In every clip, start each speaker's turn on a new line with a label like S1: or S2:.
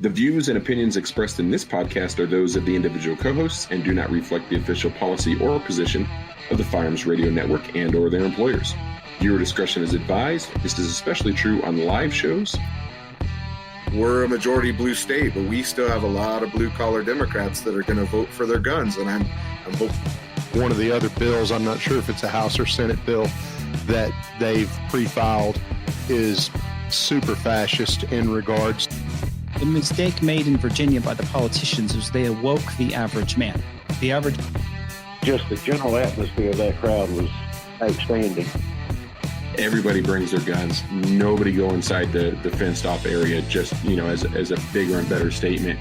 S1: The views and opinions expressed in this podcast are those of the individual co-hosts and do not reflect the official policy or position of the Firearms Radio Network and or their employers. Viewer discretion is advised. This is especially true on live shows.
S2: We're a majority blue state, but we still have a lot of blue-collar Democrats that are going to vote for their guns, and I'm hoping.
S3: One of the other bills, I'm not sure if it's a House or Senate bill, that they've pre-filed is super fascist in regards.
S4: The mistake made in Virginia by the politicians was they awoke the average man.
S5: Just the general atmosphere of that crowd was outstanding.
S1: Everybody brings their guns. Nobody go inside the fenced off area, just, as a bigger and better statement.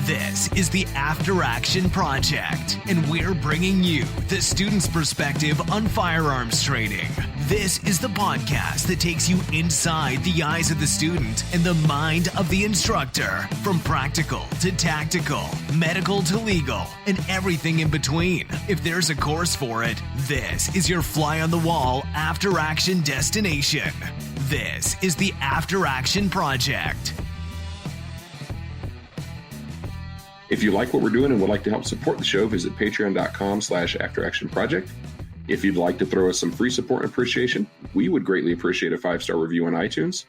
S6: This is the After Action Project, and we're bringing you the student's perspective on firearms training. This is the podcast that takes you inside the eyes of the student and the mind of the instructor, from practical to tactical, medical to legal, and everything in between. If there's a course for it, this is your fly-on-the-wall After Action destination. This is the After Action Project.
S1: If you like what we're doing and would like to help support the show, visit patreon.com/afteractionproject. If you'd like to throw us some free support and appreciation, we would greatly appreciate a 5-star review on iTunes.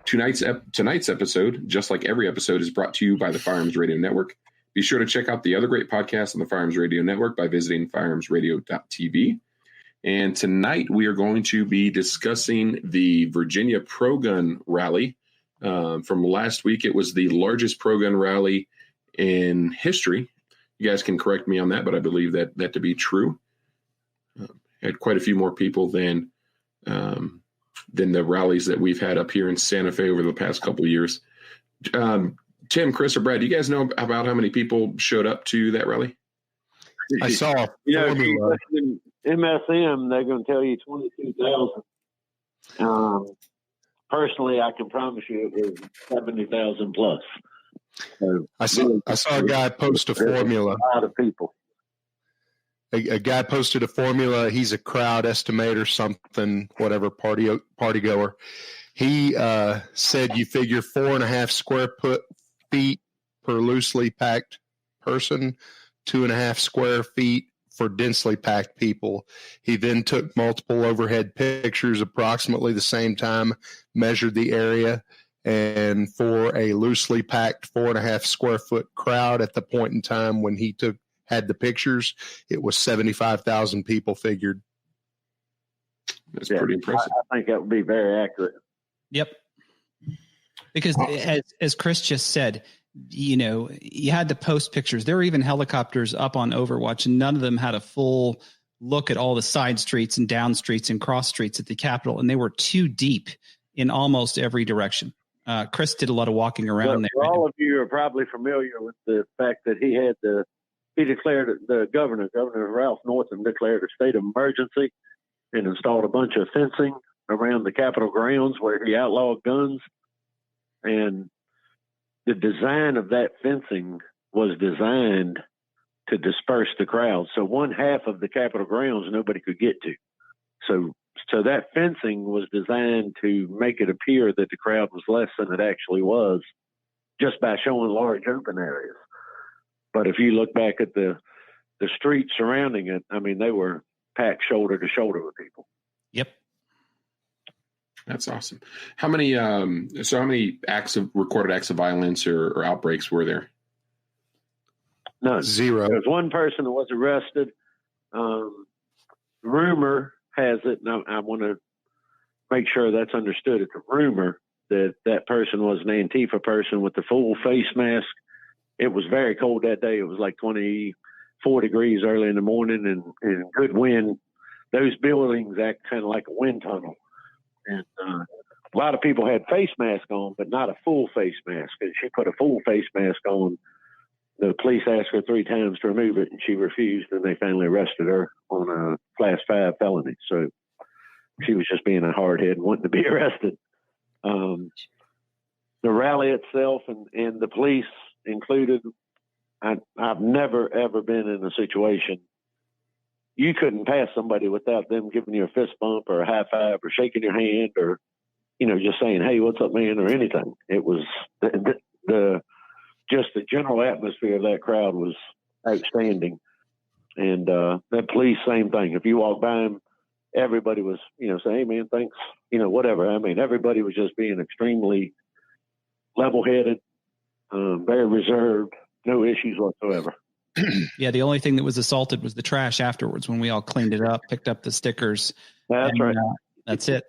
S1: Tonight's episode, just like every episode, is brought to you by the Firearms Radio Network. Be sure to check out the other great podcasts on the Firearms Radio Network by visiting firearmsradio.tv. And tonight we are going to be discussing the Virginia pro-gun rally. From last week, it was the largest pro-gun rally in history. You guys can correct me on that, but I believe that to be true. Had quite a few more people than the rallies that we've had up here in Santa Fe over the past couple of years. Tim, Chris, or Brad, do you guys know about how many people showed up to that rally?
S3: I saw.
S5: In MSM, they're going to tell you 22,000. Personally, I can promise you it was 70,000 plus. So
S3: I saw a guy post a formula.
S5: A lot of people.
S3: A guy posted a formula. He's a crowd estimator, something, whatever, party goer. He said you figure 4.5 square feet per loosely packed person, 2.5 square feet for densely packed people. He then took multiple overhead pictures approximately the same time, measured the area, and for a loosely packed 4.5 square foot crowd at the point in time when he had the pictures, it was 75,000 people figured.
S1: That's pretty impressive.
S5: I think that would be very accurate.
S4: Yep. Because as Chris just said, you had to post pictures. There were even helicopters up on Overwatch, and none of them had a full look at all the side streets and down streets and cross streets at the Capitol, and they were too deep in almost every direction. Chris did a lot of walking around there.
S5: All of you are probably familiar with the fact that he declared, the Governor Ralph Northam declared a state of emergency and installed a bunch of fencing around the Capitol grounds where he outlawed guns. And the design of that fencing was designed to disperse the crowd. So one half of the Capitol grounds nobody could get to. So that fencing was designed to make it appear that the crowd was less than it actually was, just by showing large open areas. But if you look back at the streets surrounding it, I mean, they were packed shoulder to shoulder with people.
S4: Yep.
S1: That's awesome. How many recorded acts of violence or outbreaks were there?
S5: None.
S3: 0.
S5: There was one person that was arrested. Rumor has it, and I want to make sure that's understood. It's a rumor that person was an Antifa person with the full face mask. It was very cold that day. It was like 24 degrees early in the morning and good wind. Those buildings act kind of like a wind tunnel. And a lot of people had face masks on, but not a full face mask. And she put a full face mask on. The police asked her 3 times to remove it, and she refused, and they finally arrested her on a Class 5 felony. So she was just being a hardhead and wanting to be arrested. The rally itself and the police included, I've never, ever been in a situation you couldn't pass somebody without them giving you a fist bump or a high five or shaking your hand or, just saying, hey, what's up, man, or anything. It was, general atmosphere of that crowd was outstanding. And that police, same thing. If you walk by them, everybody was, saying, hey, man, thanks, whatever. I mean, everybody was just being extremely level-headed, very reserved, no issues whatsoever.
S4: Yeah, the only thing that was assaulted was the trash afterwards when we all cleaned it up, picked up the stickers.
S5: That's right.
S4: That's it.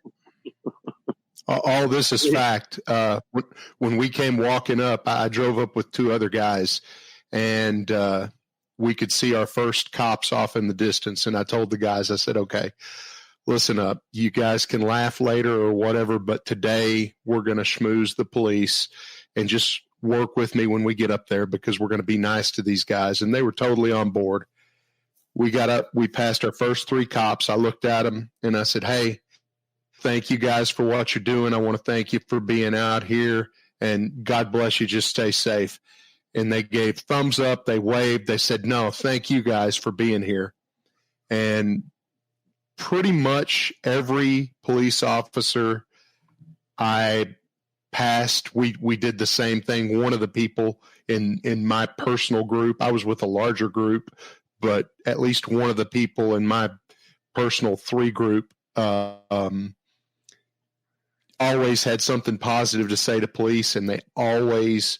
S3: All this is fact. When we came walking up, I drove up with two other guys, and we could see our first cops off in the distance. And I told the guys, I said, okay, listen up. You guys can laugh later or whatever, but today we're going to schmooze the police and just work with me when we get up there because we're going to be nice to these guys. And they were totally on board. We got up, we passed our first three cops. I looked at them and I said, hey, thank you guys for what you're doing. I want to thank you for being out here, and God bless you. Just stay safe. And they gave thumbs up. They waved. They said, no, thank you guys for being here. And pretty much every police officer I passed, we did the same thing. One of the people in my personal group, I was with a larger group, but at least one of the people in my personal 3 group always had something positive to say to police, and they always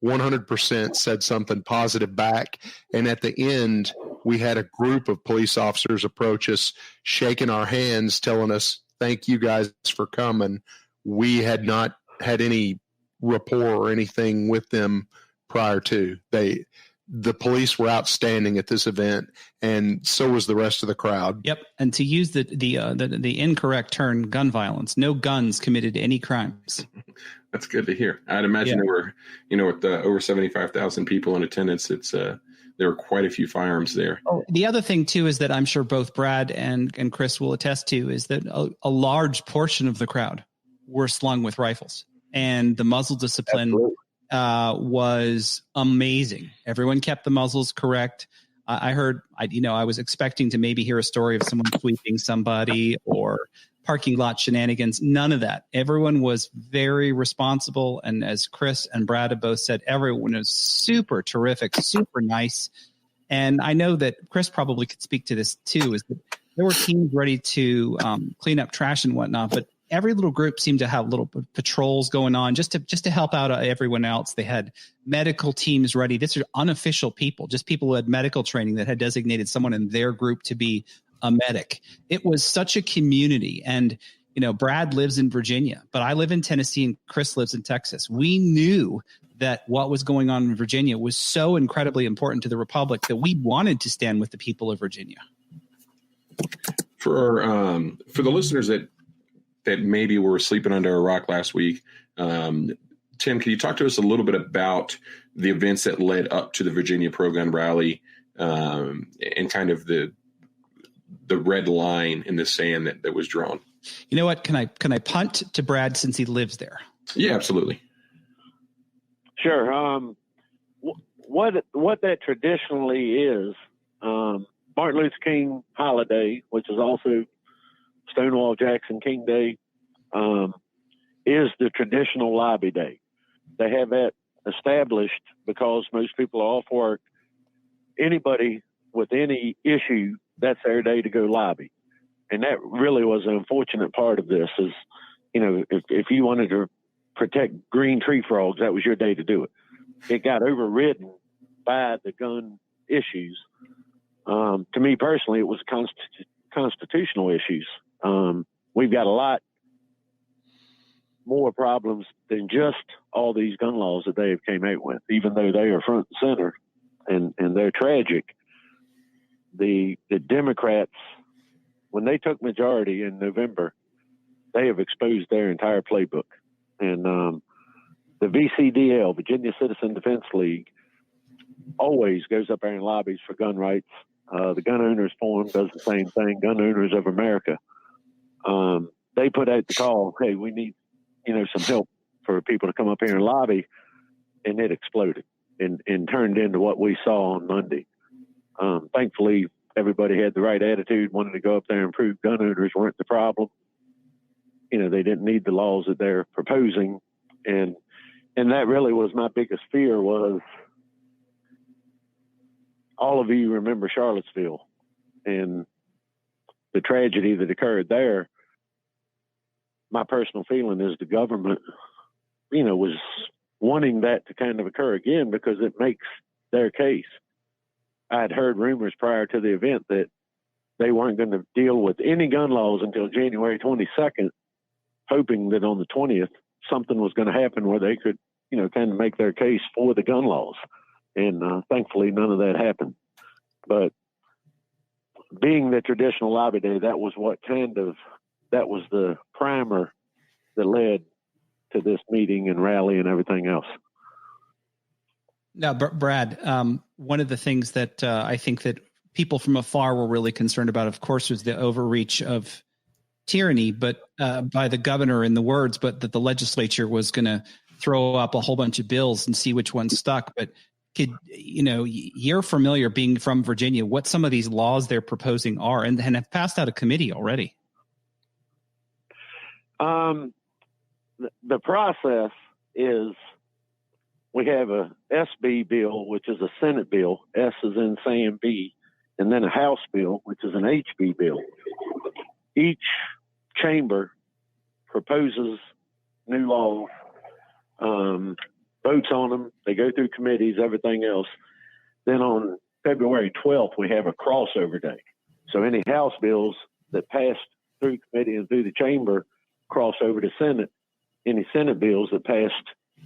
S3: 100% said something positive back. And at the end, we had a group of police officers approach us, shaking our hands, telling us, thank you guys for coming. We had not had any rapport or anything with them prior to. The police were outstanding at this event, and so was the rest of the crowd.
S4: Yep. And to use the incorrect term, gun violence, no guns committed any crimes.
S1: That's good to hear. I'd imagine there were, with the over 75,000 people in attendance, there were quite a few firearms there.
S4: Oh, the other thing too is that I'm sure both Brad and Chris will attest to is that a large portion of the crowd were slung with rifles, and the muzzle discipline was amazing. Everyone kept the muzzles correct. I heard, I was expecting to maybe hear a story of someone sweeping somebody or parking lot shenanigans. None of that. Everyone was very responsible. And as Chris and Brad have both said, everyone was super terrific, super nice. And I know that Chris probably could speak to this too, is that there were teams ready to clean up trash and whatnot, but every little group seemed to have little patrols going on just to help out everyone else. They had medical teams ready. These are unofficial people, just people who had medical training that had designated someone in their group to be a medic. It was such a community. And, Brad lives in Virginia, but I live in Tennessee and Chris lives in Texas. We knew that what was going on in Virginia was so incredibly important to the Republic that we wanted to stand with the people of Virginia.
S1: For the listeners that maybe were sleeping under a rock last week, Tim, can you talk to us a little bit about the events that led up to the Virginia Pro-Gun Rally and kind of the red line in the sand that was drawn?
S4: You know what? Can I punt to Brad since he lives there?
S1: Yeah, absolutely.
S5: Sure. What that traditionally is, Martin Luther King holiday, which is also Stonewall Jackson King Day, is the traditional lobby day. They have that established because most people are off work. Anybody with any issue, that's their day to go lobby. And that really was an unfortunate part of this is, if you wanted to protect green tree frogs, that was your day to do it. It got overridden by the gun issues. To me personally, it was constitutional issues. We've got a lot more problems than just all these gun laws that they have came out with, even though they are front and center and they're tragic. The Democrats, when they took majority in November, they have exposed their entire playbook. And the VCDL, Virginia Citizen Defense League, always goes up there and lobbies for gun rights. The Gun Owners Forum does the same thing, Gun Owners of America. They put out the call, hey, we need, some help for people to come up here and lobby, and it exploded and turned into what we saw on Monday. Thankfully, everybody had the right attitude, wanted to go up there and prove gun owners weren't the problem. They didn't need the laws that they're proposing. And that really was my biggest fear was all of you remember Charlottesville and the tragedy that occurred there. My personal feeling is the government, was wanting that to kind of occur again because it makes their case. I had heard rumors prior to the event that they weren't going to deal with any gun laws until January 22nd, hoping that on the 20th, something was going to happen where they could, kind of make their case for the gun laws. And thankfully, none of that happened. But being the traditional lobby day, that was the primer that led to this meeting and rally and everything else.
S4: Now, Brad, one of the things that I think that people from afar were really concerned about, of course, was the overreach of tyranny, but by the governor in the words, but that the legislature was going to throw up a whole bunch of bills and see which one stuck. But you're familiar, being from Virginia, what some of these laws they're proposing are and have passed out of committee already.
S5: The process is we have a SB bill, which is a Senate bill, S is in Sam B, and then a House bill, which is an HB bill. Each chamber proposes new laws, votes on them. They go through committees, everything else. Then on February 12th, we have a crossover day. So any House bills that passed through committee and through the chamber cross over to Senate. Any Senate bills that passed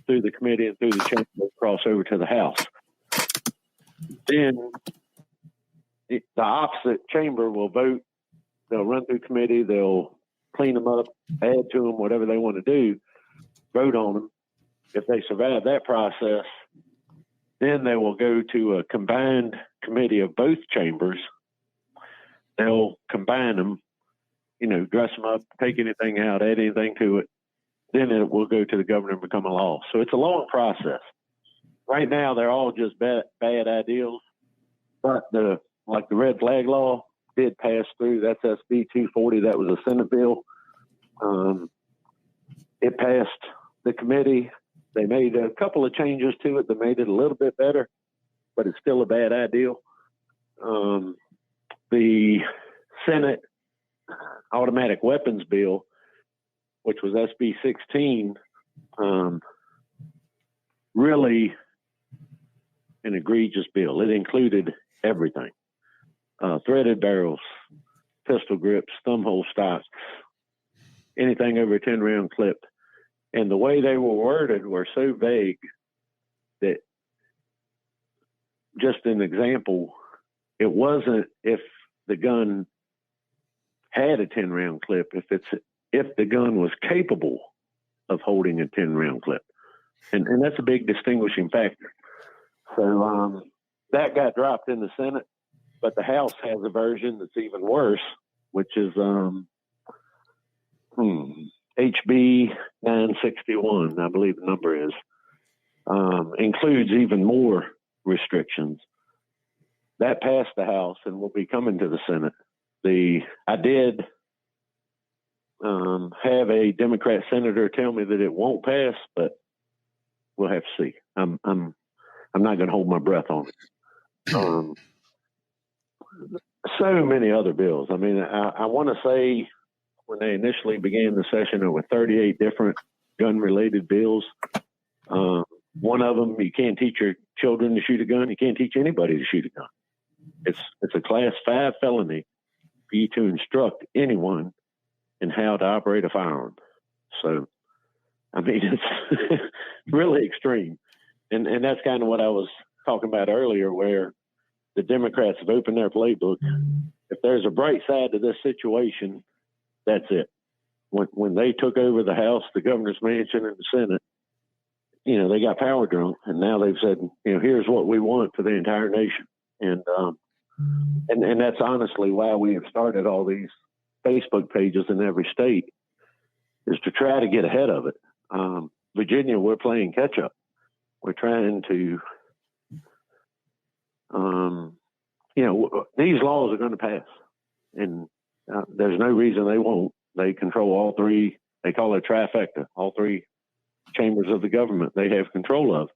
S5: through the committee and through the chamber cross over to the House. Then the opposite chamber will vote. They'll run through committee. They'll clean them up, add to them, whatever they want to do, vote on them. If they survive that process, then they will go to a combined committee of both chambers. They'll combine them, dress them up, take anything out, add anything to it. Then it will go to the governor and become a law. So it's a long process. Right now, they're all just bad ideals. But the red flag law did pass through. That's SB 240. That was a Senate bill. It passed the committee. They made a couple of changes to it that made it a little bit better, but it's still a bad ideal. The Senate automatic weapons bill, which was SB 16, really an egregious bill. It included everything. Threaded barrels, pistol grips, thumbhole stocks, anything over a 10-round clip. And the way they were worded were so vague that, just an example, it wasn't if the gun had a 10-round clip, if the gun was capable of holding a 10-round clip. And that's a big distinguishing factor. So that got dropped in the Senate, but the House has a version that's even worse, which is HB 961, I believe the number is, includes even more restrictions. That passed the House and will be coming to the Senate. I did have a Democrat senator tell me that it won't pass, but we'll have to see. I'm not going to hold my breath on it. So many other bills. I mean, I want to say when they initially began the session, there were 38 different gun-related bills. One of them, you can't teach your children to shoot a gun. You can't teach anybody to shoot a gun. It's a Class 5 felony for you to instruct anyone in how to operate a firearm. So, I mean, it's really extreme. And that's kind of what I was talking about earlier, where the Democrats have opened their playbook. If there's a bright side to this situation, that's it. When they took over the House, the governor's mansion, and the Senate, they got power drunk, and now they've said, here's what we want for the entire nation. And that's honestly why we have started all these Facebook pages in every state, is to try to get ahead of it. Virginia, we're playing catch up. We're trying to, these laws are going to pass, and there's no reason they won't. They control all three. They call it trifecta. All three chambers of the government they have control of.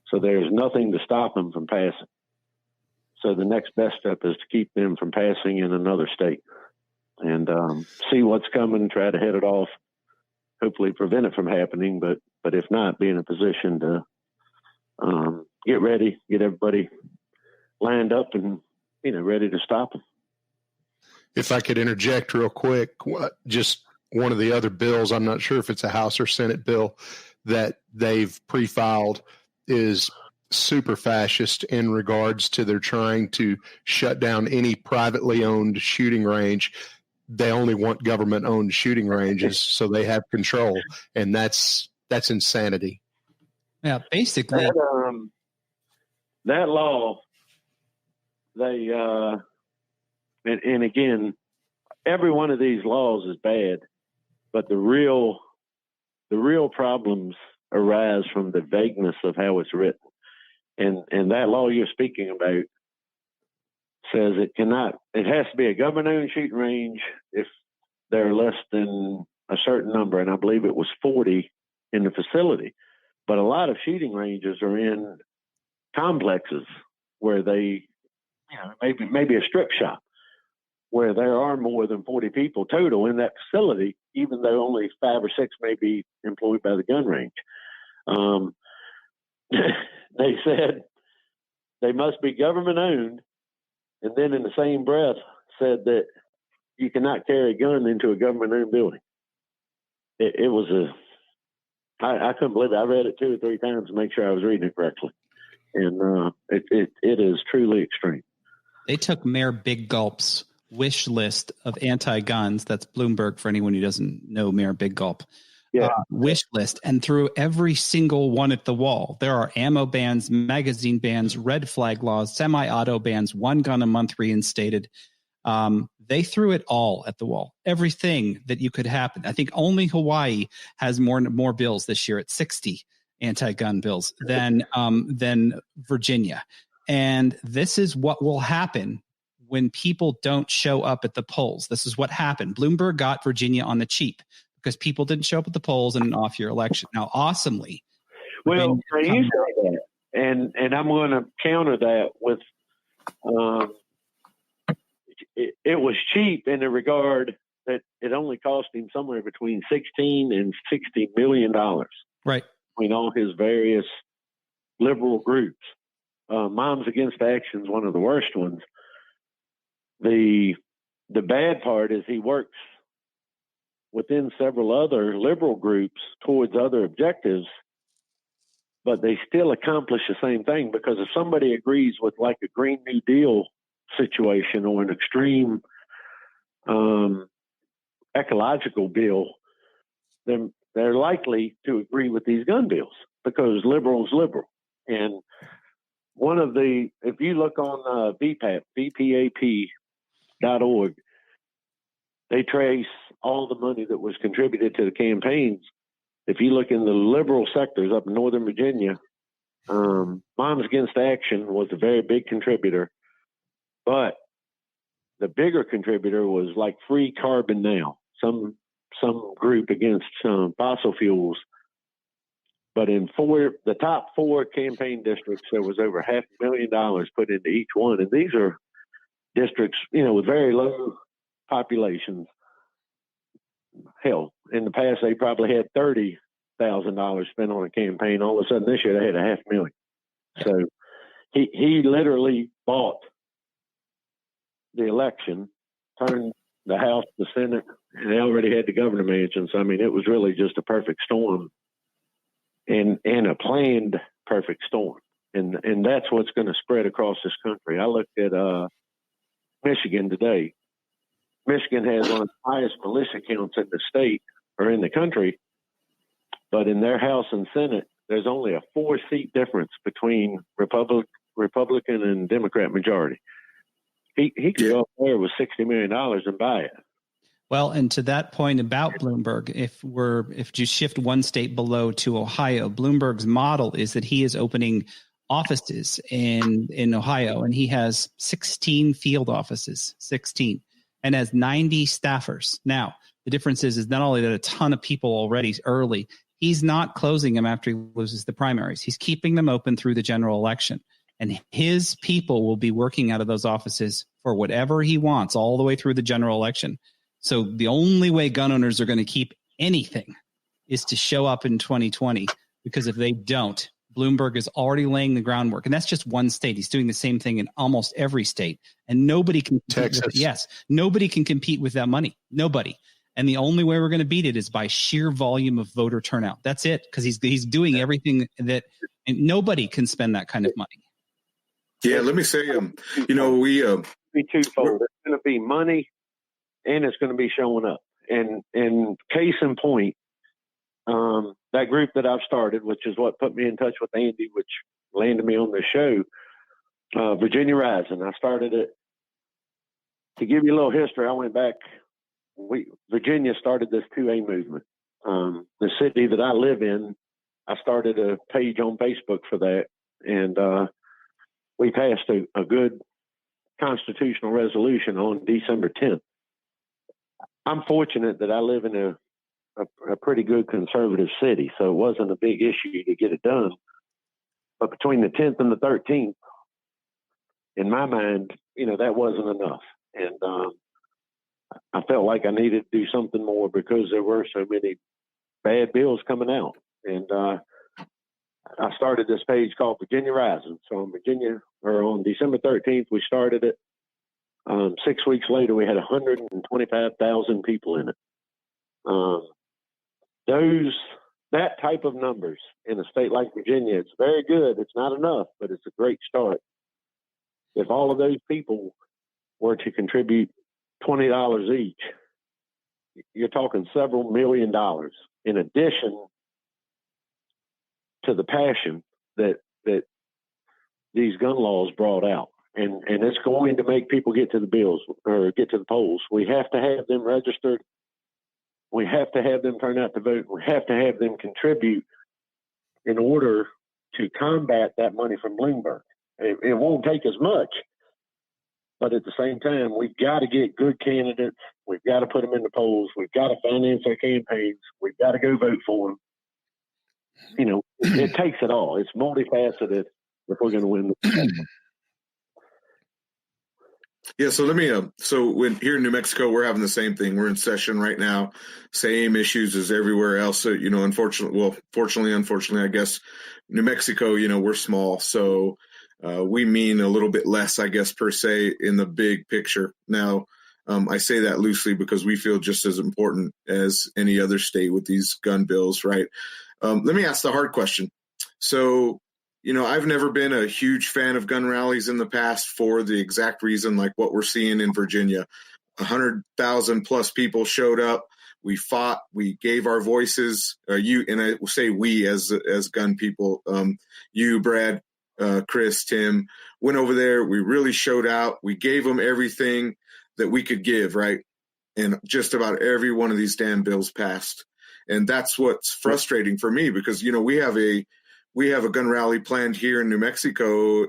S5: So there's nothing to stop them from passing. So the next best step is to keep them from passing in another state and see what's coming, try to head it off, hopefully prevent it from happening. But if not, be in a position to get ready, get everybody lined up and, ready to stop them.
S3: If I could interject real quick, just one of the other bills, I'm not sure if it's a House or Senate bill that they've pre-filed, is super fascist in regards to they're trying to shut down any privately owned shooting range. They only want government owned shooting ranges so they have control. And that's insanity.
S4: Yeah, basically.
S5: That law, they, and again, every one of these laws is bad, but the real problems arise from the vagueness of how it's written. And that law you're speaking about says it has to be a government-owned shooting range if there are less than a certain number, and I believe it was 40 in the facility. But a lot of shooting ranges are in complexes where they, maybe a strip shop where there are more than 40 people total in that facility, even though only 5 or 6 may be employed by the gun range. They said they must be government owned, and then in the same breath said that you cannot carry a gun into a government owned building. It was I couldn't believe it. I read it 2 or 3 times to make sure I was reading it correctly. And it is truly extreme.
S4: They took Mayor Big Gulp's wish list of anti-guns. That's Bloomberg for anyone who doesn't know Mayor Big Gulp.
S5: Yeah.
S4: Wish list and threw every single one at the wall. There are ammo bans, magazine bans, red flag laws, semi-auto bans, 1 gun a month reinstated. They threw it all at the wall. Everything that you could happen. I think only Hawaii has more bills this year at 60 anti-gun bills than Virginia. And this is what will happen when people don't show up at the polls. This is what happened. Bloomberg got Virginia on the cheap because people didn't show up at the polls in an off-year election. Now, awesomely.
S5: Well, you say that, and I'm going to counter that with it was cheap in the regard that it only cost him somewhere between $16 and $60 million.
S4: Right.
S5: Between all his various liberal groups. Moms Against Action is one of the worst ones. The bad part is he works within several other liberal groups towards other objectives, but they still accomplish the same thing, because if somebody agrees with like a Green New Deal situation or an extreme ecological bill, then they're likely to agree with these gun bills because liberals liberal. And one of the, if you look on VPAP.org, they trace all the money that was contributed to the campaigns. If you look in the liberal sectors up in Northern Virginia, Moms Against Action was a very big contributor, but the bigger contributor was like Free Carbon Now, some group against fossil fuels. But in the top 4 campaign districts, there was over $500,000 put into each one. And these are districts, with very low populations. Hell, in the past, they probably had $30,000 spent on a campaign. All of a sudden this year, they had $500,000. So he literally bought the election, turned the House, the Senate, and they already had the governor mansion. So, I mean, it was really just a perfect storm. And a planned perfect storm. And that's what's going to spread across this country. I looked at Michigan today. Michigan has one of the highest militia counts in the state or in the country, but in their House and Senate, there's only a 4-seat difference between Republican and Democrat majority. He could go up there with $60 million and buy it.
S4: Well, and to that point about Bloomberg, if you shift one state below to Ohio, Bloomberg's model is that he is opening offices in Ohio, and he has 16 field offices, 16, and has 90 staffers. Now, the difference is not only that a ton of people already early, he's not closing them after he loses the primaries. He's keeping them open through the general election. and his people will be working out of those offices for whatever he wants all the way through the general election. So the only way gun owners are going to keep anything is to show up in 2020, because if they don't, Bloomberg is already laying the groundwork. And that's just one state. He's doing the same thing in almost every state. And nobody can nobody can compete with that money. Nobody. And the only way we're going to beat it is by sheer volume of voter turnout. That's it, because he's doing everything that, and nobody can spend that kind of money.
S2: Yeah, let me say, we
S5: be twofold. It's going to be money, and it's going to be showing up. And case in point, that group that I've started, which is what put me in touch with Andy, which landed me on the show, Virginia Rising. I started it. To give you a little history, I went back. Virginia started this 2A movement. The city that I live in, I started a page on Facebook for that, and we passed a good constitutional resolution on December 10th. I'm fortunate that I live in a pretty good conservative city, so it wasn't a big issue to get it done. But between the 10th and the 13th, in my mind, that wasn't enough. And I felt like I needed to do something more because there were so many bad bills coming out. And I started this page called Virginia Rising. So on December 13th, we started it. 6 weeks later, we had 125,000 people in it. That type of numbers in a state like Virginia, it's very good. It's not enough, but it's a great start. If all of those people were to contribute $20 each, you're talking several $1 million in addition to the passion that these gun laws brought out. And it's going to make people get to the polls. We have to have them registered. We have to have them turn out to vote. We have to have them contribute in order to combat that money from Bloomberg. It won't take as much, but at the same time, we've got to get good candidates. We've got to put them in the polls. We've got to finance their campaigns. We've got to go vote for them. It takes it all. It's multifaceted if we're going to win the
S2: Yeah, so here in New Mexico, we're having the same thing. We're in session right now, same issues as everywhere else. So, unfortunately, I guess New Mexico, we're small. So we mean a little bit less, I guess, per se, in the big picture. Now, I say that loosely because we feel just as important as any other state with these gun bills, right? Let me ask the hard question. So, I've never been a huge fan of gun rallies in the past for the exact reason like what we're seeing in Virginia. 100,000 plus people showed up. We fought. We gave our voices. And I will say we as gun people. You, Brad, Chris, Tim, went over there. We really showed out. We gave them everything that we could give, right? And just about every one of these damn bills passed. And that's what's frustrating for me because, we have a gun rally planned here in New Mexico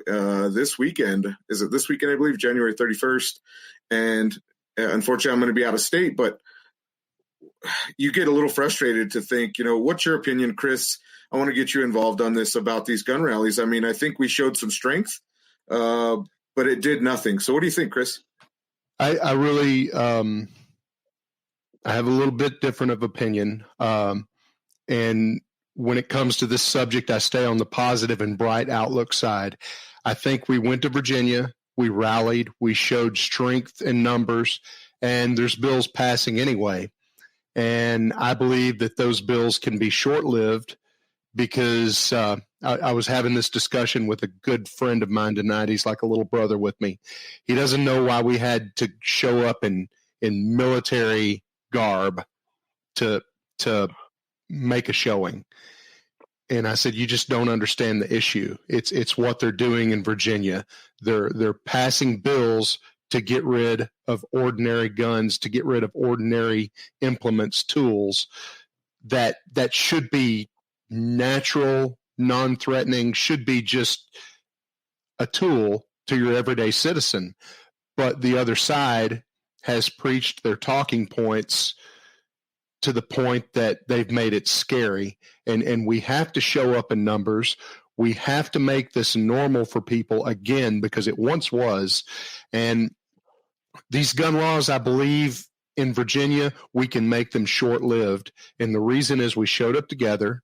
S2: this weekend. Is it this weekend, I believe, January 31st? And unfortunately, I'm going to be out of state. But you get a little frustrated to think, what's your opinion, Chris? I want to get you involved on this about these gun rallies. I mean, I think we showed some strength, but it did nothing. So what do you think, Chris?
S3: I really I have a little bit different of opinion. And when it comes to this subject, I stay on the positive and bright outlook side. I think we went to Virginia, we rallied, we showed strength in numbers, and there's bills passing anyway. And I believe that those bills can be short-lived because I was having this discussion with a good friend of mine tonight. He's like a little brother with me. He doesn't know why we had to show up in military garb to make a showing. And I said, you just don't understand the issue. It's what they're doing in Virginia. They're passing bills to get rid of ordinary guns, to get rid of ordinary implements, tools that should be natural, non-threatening, should be just a tool to your everyday citizen. But the other side has preached their talking points to the point that they've made it scary. And we have to show up in numbers. We have to make this normal for people again, because it once was. And these gun laws, I believe in Virginia, we can make them short-lived. And the reason is we showed up together.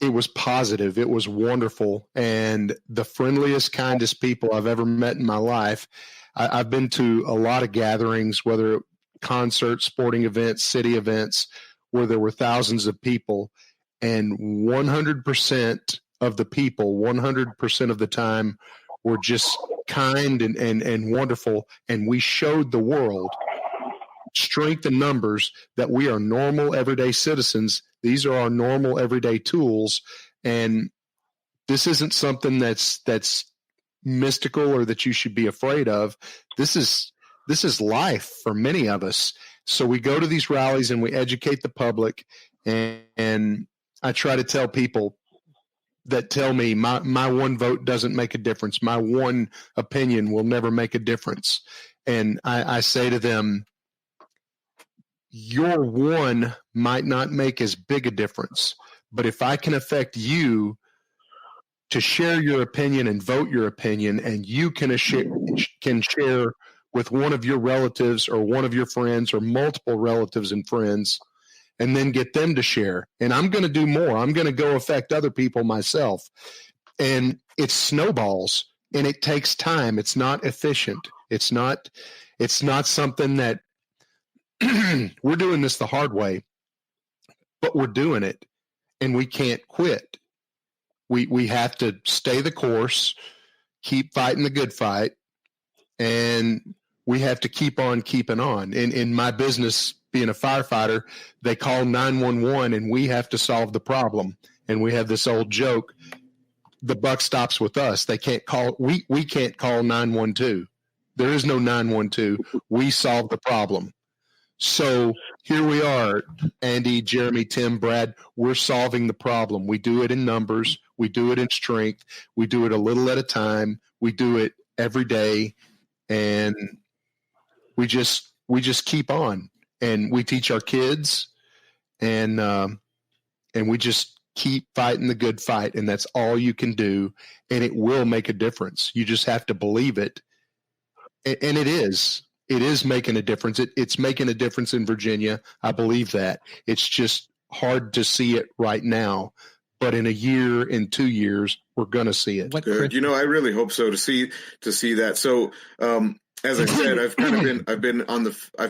S3: It was positive. It was wonderful. And the friendliest, kindest people I've ever met in my life. I've been to a lot of gatherings, whether concerts, sporting events, city events, where there were thousands of people, and 100% of the people, 100% of the time, were just kind and wonderful. And we showed the world, strength in numbers, that we are normal, everyday citizens. These are our normal, everyday tools. And this isn't something that's mystical or that you should be afraid of. This is life for many of us. So we go to these rallies and we educate the public. And I try to tell people that tell me my one vote doesn't make a difference. My one opinion will never make a difference. And I say to them, your one might not make as big a difference, but if I can affect you to share your opinion and vote your opinion, and you can share with one of your relatives or one of your friends or multiple relatives and friends, and then get them to share. And I'm going to do more. I'm going to go affect other people myself. And it snowballs, and it takes time. It's not efficient. It's not something that we're doing this the hard way, but we're doing it, and we can't quit. We have to stay the course, keep fighting the good fight, and we have to keep on keeping on. In my business, being a firefighter, they call 911, and we have to solve the problem. And we have this old joke: the buck stops with us. They can't call. We can't call 912. There is no 912. We solve the problem. So here we are, Andy, Jeremy, Tim, Brad. We're solving the problem. We do it in numbers. We do it in strength. We do it a little at a time. We do it every day, and we just keep on. And we teach our kids, and we just keep fighting the good fight. And that's all you can do, and it will make a difference. You just have to believe it, and it is. It is making a difference. It's making a difference in Virginia. I believe that. It's just hard to see it right now. But in a year, in 2 years, we're going to see it.
S2: Good. I really hope so to see that. So, as I said, I've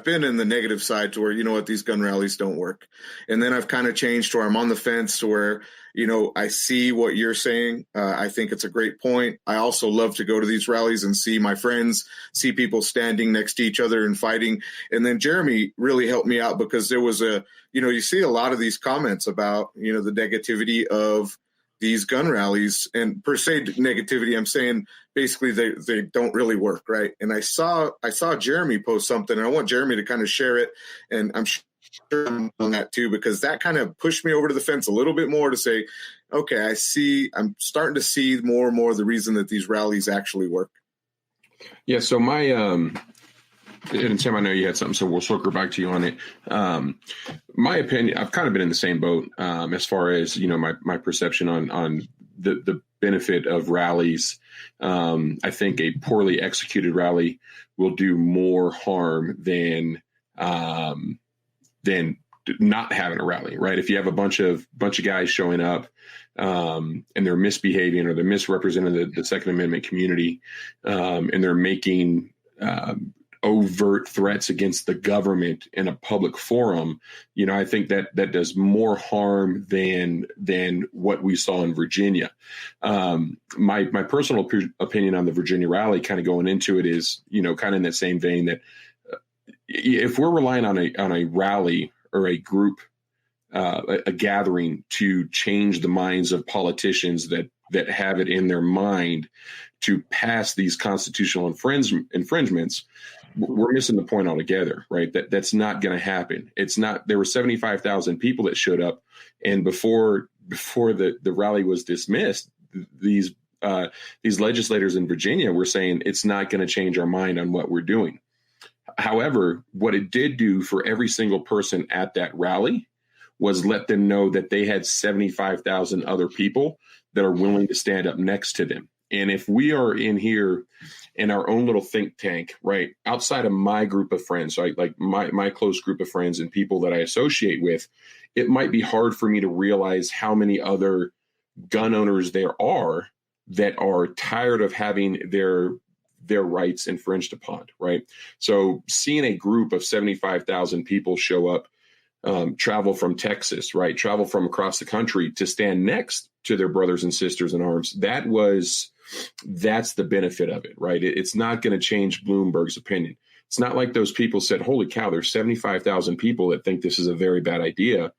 S2: been in the negative side to where, these gun rallies don't work. And then I've kind of changed to where I'm on the fence to where, I see what you're saying. I think it's a great point. I also love to go to these rallies and see my friends, see people standing next to each other and fighting. And then Jeremy really helped me out, because there was you see a lot of these comments about, the negativity of these gun rallies, and per se negativity. I'm saying basically they don't really work, right? And I saw Jeremy post something, and I want Jeremy to kind of share it, and I'm sure on that too, because that kind of pushed me over to the fence a little bit more to say, okay, I'm starting to see more and more the reason that these rallies actually work.
S1: Yeah. So my and Tim, I know you had something, so we'll circle back to you on it. My opinion, I've kind of been in the same boat as far as, my perception on the benefit of rallies. I think a poorly executed rally will do more harm than not having a rally, right? If you have a bunch of guys showing up and they're misbehaving or they're misrepresenting the Second Amendment community, and they're making overt threats against the government in a public forum, I think that does more harm than what we saw in Virginia. My personal opinion on the Virginia rally, kind of going into it, is, kind of in that same vein, that if we're relying on a rally or a group, a gathering to change the minds of politicians that have it in their mind to pass these constitutional infringements, we're missing the point altogether, right? That's not going to happen. It's not. There were 75,000 people that showed up, and before the rally was dismissed, these legislators in Virginia were saying it's not going to change our mind on what we're doing. However, what it did do for every single person at that rally was let them know that they had 75,000 other people that are willing to stand up next to them. And if we are in here in our own little think tank, right, outside of my group of friends, right, like my close group of friends and people that I associate with, it might be hard for me to realize how many other gun owners there are that are tired of having their rights infringed upon, right? So seeing a group of 75,000 people show up, travel from Texas, right, travel from across the country to stand next to their brothers and sisters in arms, that's the benefit of it, right? It's not going to change Bloomberg's opinion. It's not like those people said, holy cow, there's 75,000 people that think this is a very bad idea.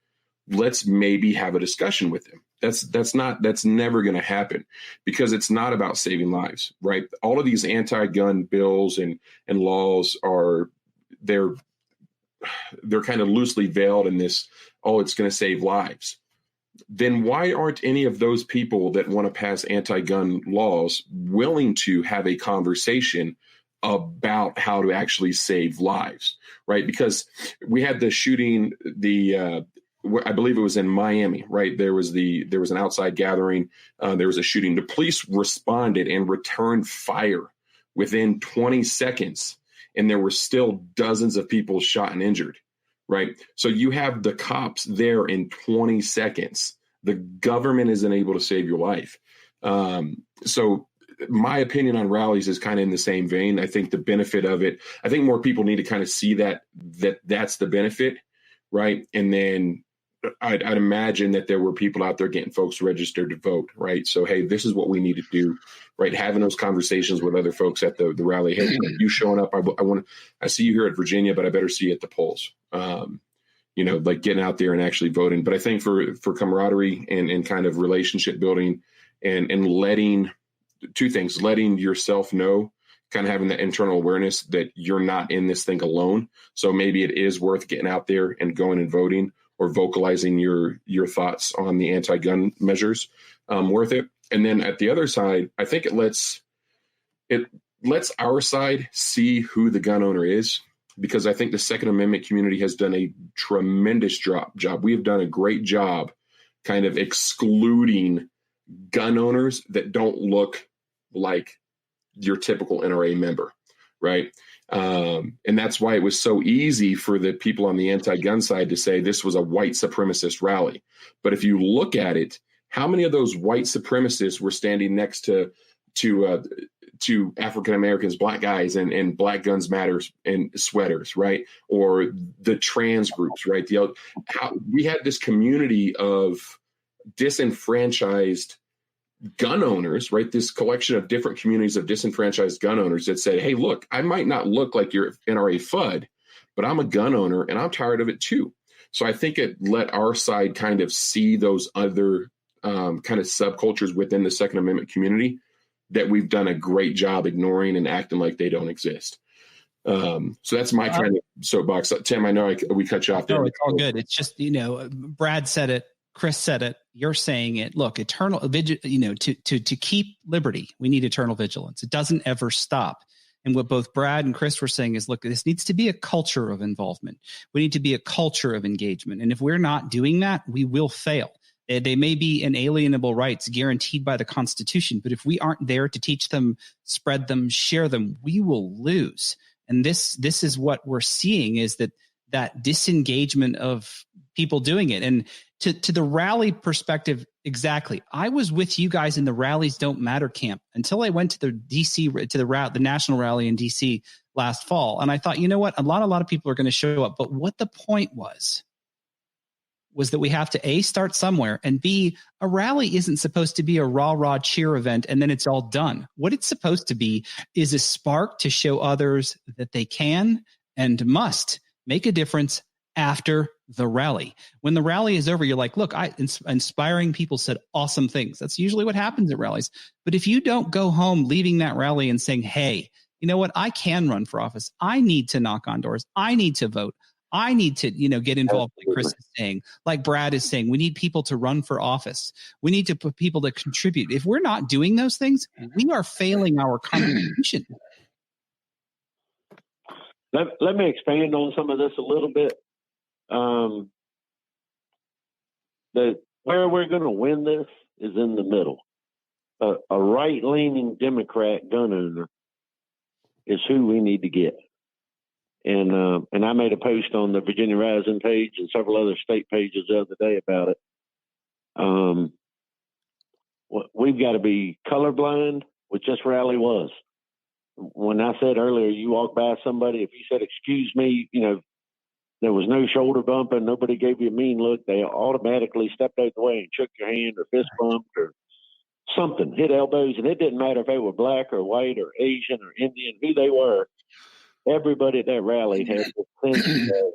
S1: Let's maybe have a discussion with them. That's never going to happen, because it's not about saving lives, right? All of these anti-gun bills and laws they're kind of loosely veiled in this, it's going to save lives. Then why aren't any of those people that want to pass anti-gun laws willing to have a conversation about how to actually save lives, right? Because we had the shooting, I believe it was in Miami, right? There was an outside gathering. There was a shooting. The police responded and returned fire within 20 seconds. And there were still dozens of people shot and injured, right? So you have the cops there in 20 seconds. The government isn't able to save your life. So my opinion on rallies is kind of in the same vein. I think the benefit of it, I think more people need to kind of see that's the benefit, right? And then I'd imagine that there were people out there getting folks registered to vote, right? So, hey, this is what we need to do, right? Having those conversations with other folks at the rally. Hey, you showing up? I see you here at Virginia, but I better see you at the polls. Like getting out there and actually voting. But I think for camaraderie and kind of relationship building and letting yourself know, kind of having that internal awareness that you're not in this thing alone. So maybe it is worth getting out there and going and voting, or vocalizing your thoughts on the anti-gun measures, worth it. And then at the other side, I think it lets our side see who the gun owner is, because I think the Second Amendment community has done a tremendous job. We have done a great job kind of excluding gun owners that don't look like your typical NRA member, right? And that's why it was so easy for the people on the anti-gun side to say this was a white supremacist rally. But if you look at it, how many of those white supremacists were standing next to African Americans, black guys, and Black Guns Matters and sweaters, right? Or the trans groups, right? We had this community of disenfranchised gun owners, right? This collection of different communities of disenfranchised gun owners that said, hey, look, I might not look like your NRA FUD, but I'm a gun owner and I'm tired of it too. So I think it let our side kind of see those other kind of subcultures within the Second Amendment community that we've done a great job ignoring and acting like they don't exist. So that's my kind of soapbox. Tim, I know we cut you off there.
S4: No, it's all good. It's just, Brad said it. Chris said it. You're saying it. Look, eternal, to keep liberty, we need eternal vigilance. It doesn't ever stop. And what both Brad and Chris were saying is, look, this needs to be a culture of involvement. We need to be a culture of engagement. And if we're not doing that, we will fail. They may be inalienable rights guaranteed by the Constitution, but if we aren't there to teach them, spread them, share them, we will lose. And this is what we're seeing, is that disengagement of people doing it. And to the rally perspective, exactly. I was with you guys in the Rallies Don't Matter camp until I went to the national rally in DC last fall. And I thought, you know what? A lot of people are going to show up. But what the point was that we have to A, start somewhere, and B, a rally isn't supposed to be a rah-rah cheer event and then it's all done. What it's supposed to be is a spark to show others that they can and must make a difference after the rally. When the rally is over, you're like, look, inspiring people said awesome things. That's usually what happens at rallies. But if you don't go home leaving that rally and saying, hey, you know what? I can run for office. I need to knock on doors. I need to vote. I need to, get involved, like Chris is saying, like Brad is saying. We need people to run for office. We need to put people to contribute. If we're not doing those things, we are failing our contribution.
S5: Let me expand on some of this a little bit. Where we're going to win this is in the middle. a right-leaning Democrat gun owner is who we need to get. And I made a post on the Virginia Rising page and several other state pages the other day about it. We've got to be colorblind, which this rally was. When I said earlier, you walk by somebody, if you said, "Excuse me," there was no shoulder bumping, nobody gave you a mean look, they automatically stepped out the way and shook your hand or fist bumped or something, hit elbows, and it didn't matter if they were black or white or Asian or Indian, who they were. Everybody at that rally had the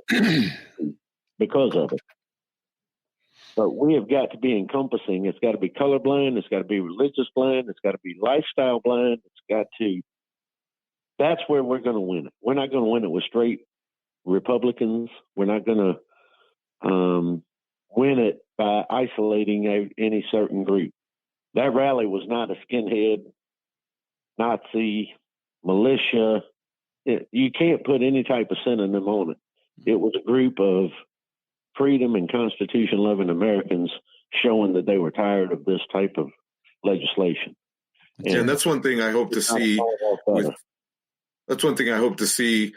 S5: sense because of it. But we have got to be encompassing. It's got to be colorblind. It's got to be religious blind. It's got to be lifestyle blind. That's where we're going to win it. We're not going to win it with straight Republicans. We're not going to win it by isolating any certain group. That rally was not a skinhead, Nazi, militia. You can't put any type of synonym on it. It was a group of freedom and Constitution-loving Americans showing that they were tired of this type of legislation.
S2: And that's one thing I hope to see. That's one thing I hope to see.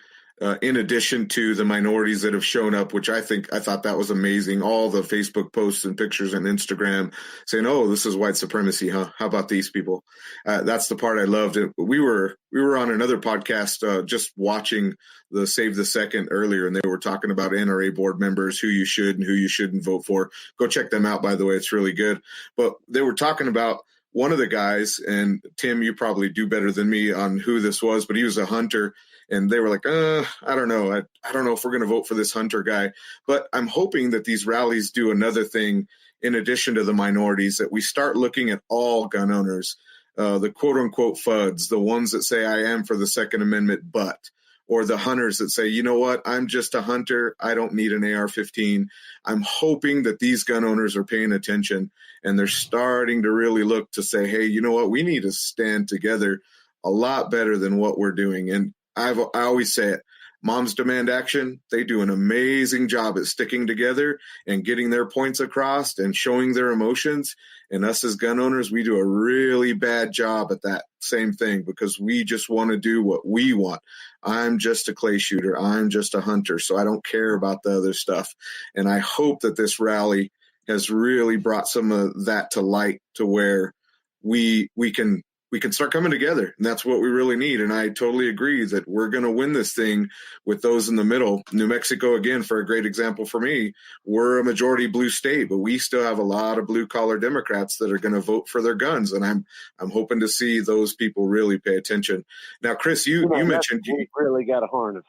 S2: In addition to the minorities that have shown up, which I thought that was amazing. All the Facebook posts and pictures and Instagram saying, "Oh, this is white supremacy, huh? How about these people?" That's the part I loved. We were on another podcast just watching the Save the Second earlier, and they were talking about NRA board members, who you should and who you shouldn't vote for. Go check them out, by the way. It's really good. But they were talking about one of the guys, and Tim, you probably do better than me on who this was, but he was a hunter. And they were like, I don't know. I don't know if we're going to vote for this Hunter guy. But I'm hoping that these rallies do another thing in addition to the minorities, that we start looking at all gun owners, the quote-unquote FUDs, the ones that say, "I am for the Second Amendment, but," or the hunters that say, "You know what, I'm just a hunter. I don't need an AR-15. I'm hoping that these gun owners are paying attention, and they're starting to really look to say, "Hey, you know what, we need to stand together a lot better than what we're doing." And I always say it, Moms Demand Action, they do an amazing job at sticking together and getting their points across and showing their emotions. And us as gun owners, we do a really bad job at that same thing because we just want to do what we want. I'm just a clay shooter. I'm just a hunter, so I don't care about the other stuff. And I hope that this rally has really brought some of that to light, to where we can start coming together, and that's what we really need. And I totally agree that we're going to win this thing with those in the middle. New Mexico, again, for a great example for me, we're a majority blue state, but we still have a lot of blue collar Democrats that are going to vote for their guns, and I'm hoping to see those people really pay attention. Now, Chris, you mentioned
S5: you really got to harness.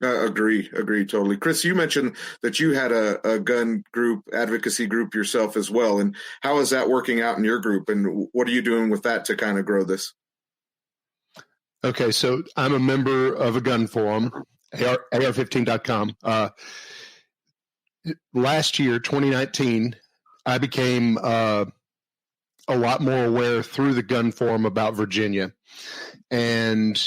S2: Agree totally. Chris, you mentioned that you had a gun group, advocacy group yourself as well. And how is that working out in your group? And what are you doing with that to kind of grow this?
S3: Okay, so I'm a member of a gun forum, AR15.com. Last year, 2019, I became a lot more aware through the gun forum about Virginia. And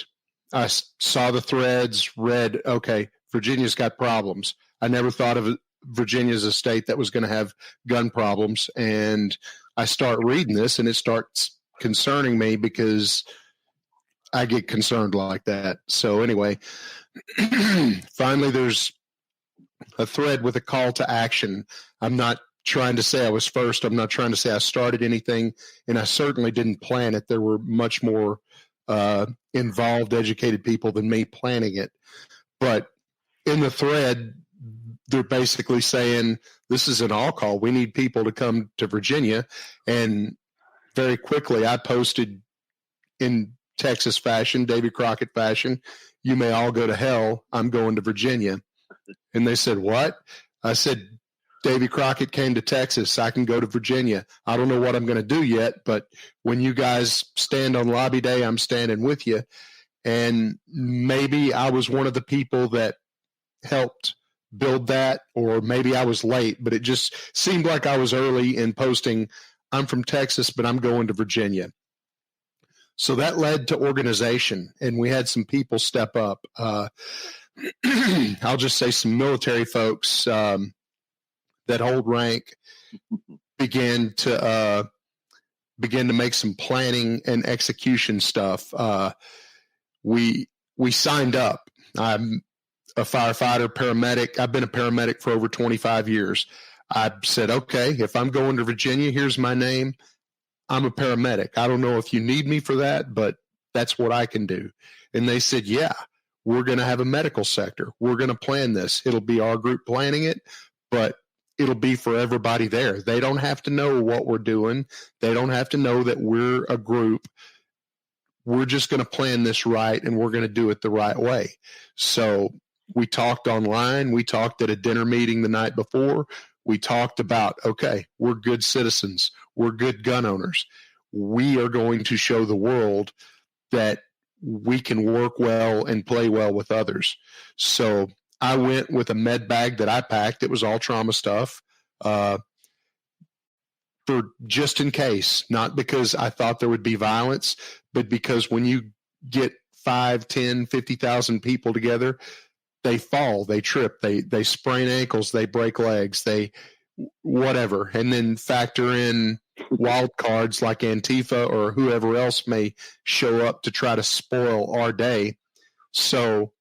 S3: I saw the threads, read, okay, Virginia's got problems. I never thought of Virginia as a state that was going to have gun problems. And I start reading this, and it starts concerning me because I get concerned like that. So anyway, finally there's a thread with a call to action. I'm not trying to say I was first. I'm not trying to say I started anything, and I certainly didn't plan it. There were much more involved, educated people than me planning it. But in the thread, they're basically saying this is an all call. We need people to come to Virginia. And very quickly, I posted in Texas fashion, Davy Crockett fashion, "You may all go to hell. I'm going to Virginia." And they said, "What?" I said, Davy Crockett came to Texas. I can go to Virginia. I don't know what I'm going to do yet, but when you guys stand on lobby day, I'm standing with you. And maybe I was one of the people that helped build that, or maybe I was late, but it just seemed like I was early in posting, "I'm from Texas, but I'm going to Virginia." So that led to organization, and we had some people step up. I'll just say some military folks that hold rank began to begin to make some planning and execution stuff. We signed up. I'm a firefighter, paramedic. I've been a paramedic for over 25 years. I said, okay, if I'm going to Virginia, here's my name. I'm a paramedic. I don't know if you need me for that, but that's what I can do. And they said, yeah, we're going to have a medical sector. We're going to plan this. It'll be our group planning it, but it'll be for everybody there. They don't have to know what we're doing. They don't have to know that we're a group. We're just going to plan this right, and we're going to do it the right way. So we talked online. We talked at a dinner meeting the night before. We talked about, okay, we're good citizens. We're good gun owners. We are going to show the world that we can work well and play well with others. So I went with a med bag that I packed. It was all trauma stuff for just in case, not because I thought there would be violence, but because when you get 5, 10, 50,000 people together, they fall, they trip, they sprain ankles, they break legs, they whatever. And then factor in wild cards like Antifa or whoever else may show up to try to spoil our day. So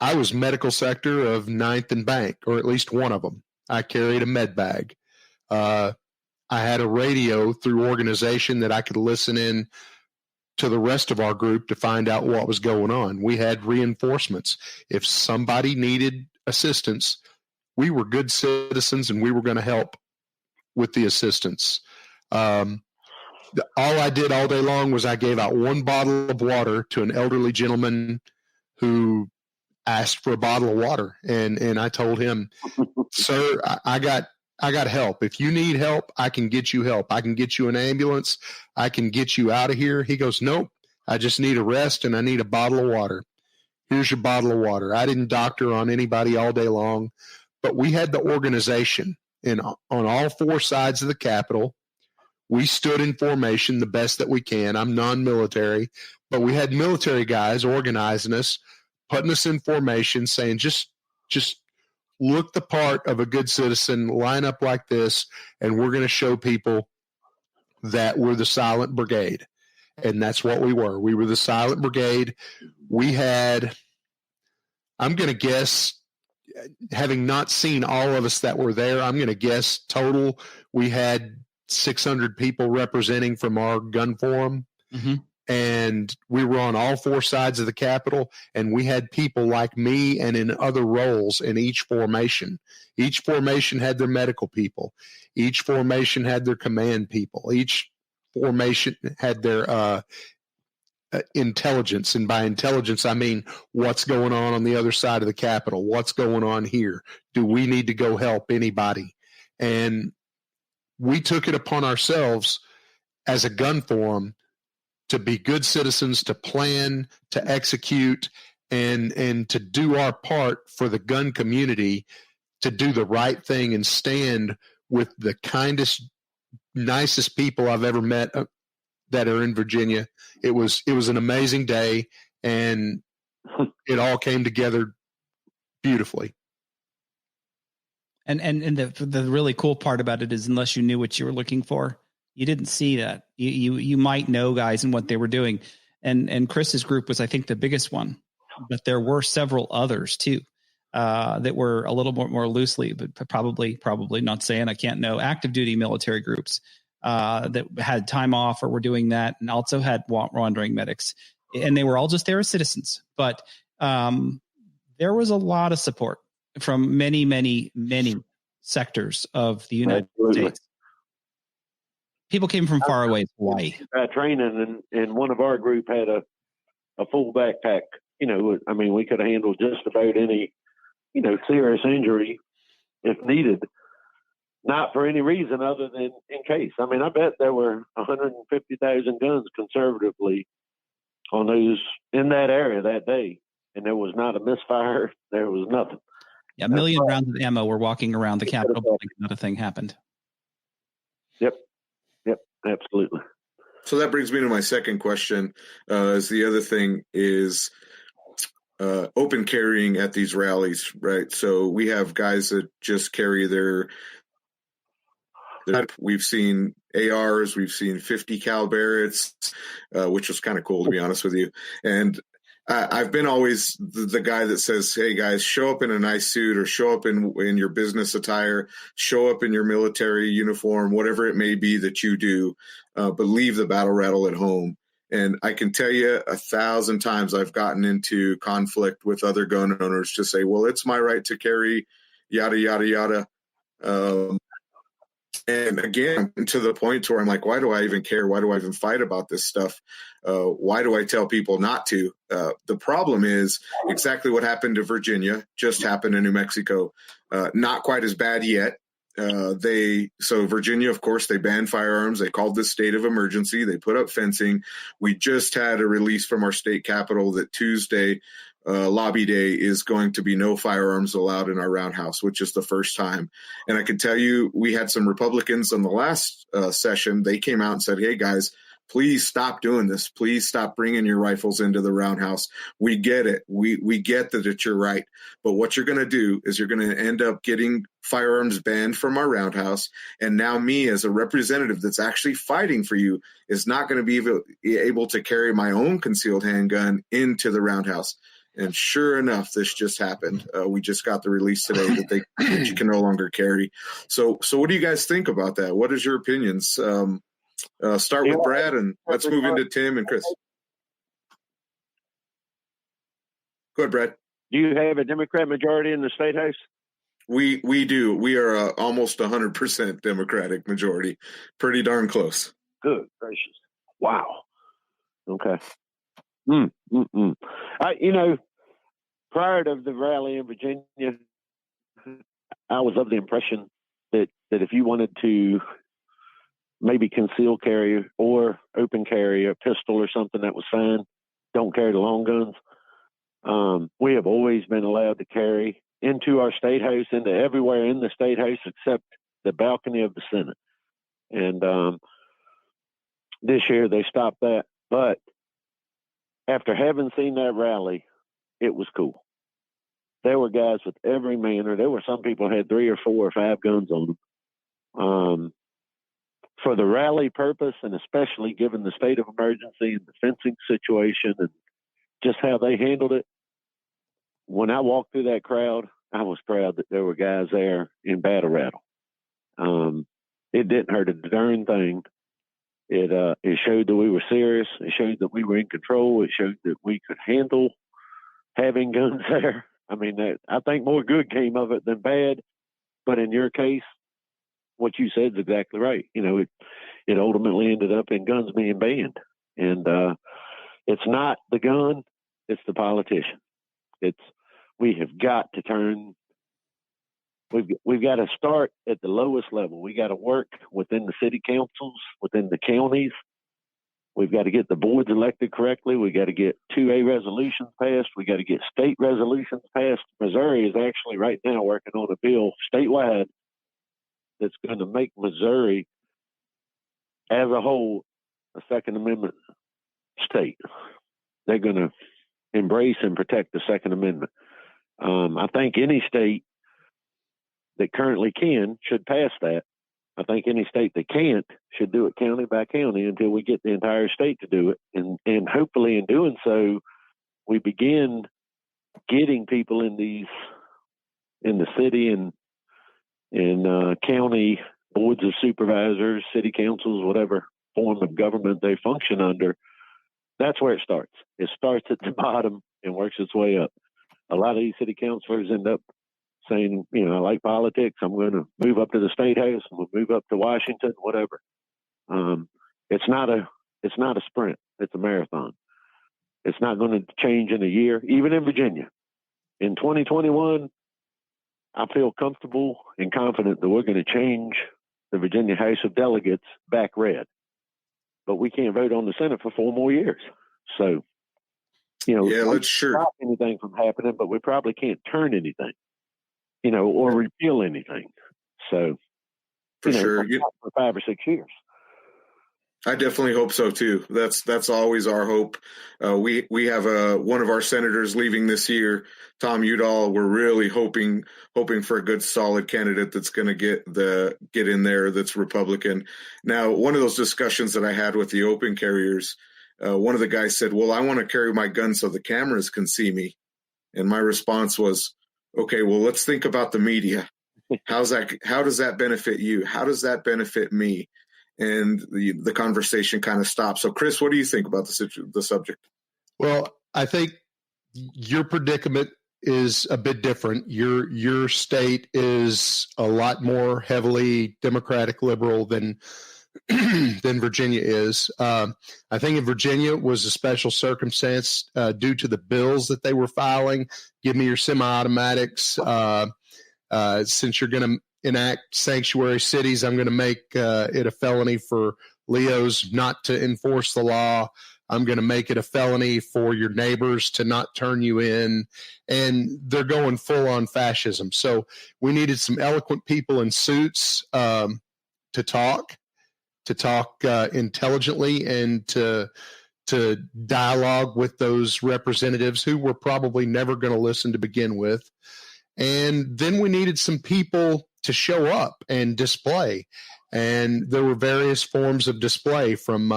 S3: I was medical sector of 9th and Bank, or at least one of them. I carried a med bag. I had a radio through organization that I could listen in to the rest of our group to find out what was going on. We had reinforcements. If somebody needed assistance, we were good citizens and we were going to help with the assistance. All I did all day long was I gave out one bottle of water to an elderly gentleman who asked for a bottle of water. And I told him, sir, I got help. If you need help, I can get you help. I can get you an ambulance. I can get you out of here. He goes, nope, I just need a rest and I need a bottle of water. Here's your bottle of water. I didn't doctor on anybody all day long, but we had the organization on all 4 sides of the Capitol. We stood in formation the best that we can. I'm non-military, but we had military guys organizing us, putting us in formation, saying, just look the part of a good citizen, line up like this, and we're going to show people that we're the silent brigade. And that's what we were. We were the silent brigade. We had, I'm going to guess, having not seen all of us that were there, I'm going to guess total, we had 600 people representing from our gun forum. Mm-hmm. And we were on all 4 sides of the Capitol, and we had people like me and in other roles in each formation. Each formation had their medical people. Each formation had their command people. Each formation had their intelligence. And by intelligence, I mean what's going on the other side of the Capitol? What's going on here? Do we need to go help anybody? And we took it upon ourselves as a gun forum to be good citizens, to plan, to execute, and to do our part for the gun community, to do the right thing and stand with the kindest, nicest people I've ever met that are in Virginia. It was an amazing day, and it all came together beautifully.
S4: And the really cool part about it is, unless you knew what you were looking for, you didn't see that. You might know guys and what they were doing. And Chris's group was, I think, the biggest one, but there were several others too, that were a little more loosely, but probably not saying, I can't know, active duty military groups that had time off or were doing that, and also had wandering medics, and they were all just there as citizens. But there was a lot of support from many, many, many sectors of the United States. People came from far away, Hawaii.
S5: Training, and one of our group had a full backpack. I mean, we could have handled just about any, serious injury if needed. Not for any reason other than in case. I mean, I bet there were 150,000 guns conservatively on those in that area that day, and there was not a misfire. There was nothing.
S4: Yeah, a million rounds of ammo were walking around the Capitol building. Not a thing happened.
S5: Yep, absolutely.
S2: So that brings me to my second question. Is the other thing is open carrying at these rallies, right? So we have guys that just carry their we've seen ARs. We've seen 50 cal Barretts, which was kind of cool, to be honest with you. And I've been always the guy that says, hey, guys, show up in a nice suit or show up in your business attire, show up in your military uniform, whatever it may be that you do, but leave the battle rattle at home. And I can tell you 1,000 times I've gotten into conflict with other gun owners to say, well, it's my right to carry, yada, yada, yada. And again, to the point where I'm like, why do I even care? Why do I even fight about this stuff? Why do I tell people not to? The problem is exactly what happened to Virginia just happened in New Mexico. Not quite as bad yet. So Virginia, of course, they banned firearms. They called this state of emergency. They put up fencing. We just had a release from our state capitol that Tuesday, lobby day, is going to be no firearms allowed in our roundhouse, which is the first time. And I can tell you, we had some Republicans on the last session. They came out and said, hey, guys, please stop doing this. Please stop bringing your rifles into the roundhouse. We get it. We get that you're right. But what you're going to do is you're going to end up getting firearms banned from our roundhouse. And now me, as a representative that's actually fighting for you, is not going to be able to carry my own concealed handgun into the roundhouse. And sure enough, this just happened. We just got the release today that you can no longer carry. So what do you guys think about that? What is your opinions? Start with Brad, and let's move into Tim and Chris. Go ahead, Brad.
S5: Do you have a Democrat majority in the state house?
S2: We do. We are almost 100% Democratic majority. Pretty darn close.
S5: Good gracious! Wow. Okay. Prior to the rally in Virginia, I was of the impression that if you wanted to maybe conceal carry or open carry a pistol or something, that was fine. Don't carry the long guns. We have always been allowed to carry into our state house, into everywhere in the state house except the balcony of the Senate. And this year they stopped that. But after having seen that rally, it was cool. There were guys with every manner. There were some people who had 3 or 4 or 5 guns on them. For the rally purpose, and especially given the state of emergency and the fencing situation and just how they handled it, when I walked through that crowd, I was proud that there were guys there in battle rattle. It didn't hurt a darn thing. It showed that we were serious. It showed that we were in control. It showed that we could handle having guns there. I mean, I think more good came of it than bad. But in your case, what you said is exactly right. It ultimately ended up in guns being banned. And it's not the gun, it's the politician. We have got to turn. We've got to start at the lowest level. We got to work within the city councils, within the counties. We've got to get the boards elected correctly. We got to get 2A resolutions passed. We got to get state resolutions passed. Missouri is actually right now working on a bill statewide that's going to make Missouri as a whole a Second Amendment state. They're going to embrace and protect the Second Amendment. I think any state that currently should pass that. I think any state that can't should do it county by county until we get the entire state to do it. And hopefully in doing so, we begin getting people in the city and county boards of supervisors, city councils, whatever form of government they function under. That's where it starts. It starts at the bottom and works its way up. A lot of these city councilors end up saying, I like politics. I'm going to move up to the state house. I'm going to move up to Washington, whatever. It's not a sprint. It's a marathon. It's not going to change in a year, even in Virginia. In 2021, I feel comfortable and confident that we're going to change the Virginia House of Delegates back red. But we can't vote on the Senate for 4 more years. So,
S2: let's
S5: stop anything from happening, but we probably can't turn anything. Or repeal anything. So,
S2: for sure,
S5: for 5 or 6 years.
S2: I definitely hope so too. That's always our hope. We have one of our senators leaving this year, Tom Udall. We're really hoping for a good, solid candidate that's going to get in there that's Republican. Now, one of those discussions that I had with the open carriers, one of the guys said, "Well, I want to carry my gun so the cameras can see me," and my response was, "Okay, well, let's think about the media. How does that benefit you? How does that benefit me?" And the conversation kind of stopped. So, Chris, what do you think about the subject?
S3: Well, I think your predicament is a bit different. Your state is a lot more heavily Democratic liberal than Virginia is. I think in Virginia it was a special circumstance due to the bills that they were filing. Give me your semi-automatics. Since you're going to enact sanctuary cities, I'm going to make it a felony for Leos not to enforce the law. I'm going to make it a felony for your neighbors to not turn you in. And they're going full on fascism. So we needed some eloquent people in suits to talk intelligently and to dialogue with those representatives who were probably never going to listen to begin with. And then we needed some people to show up and display. And there were various forms of display, from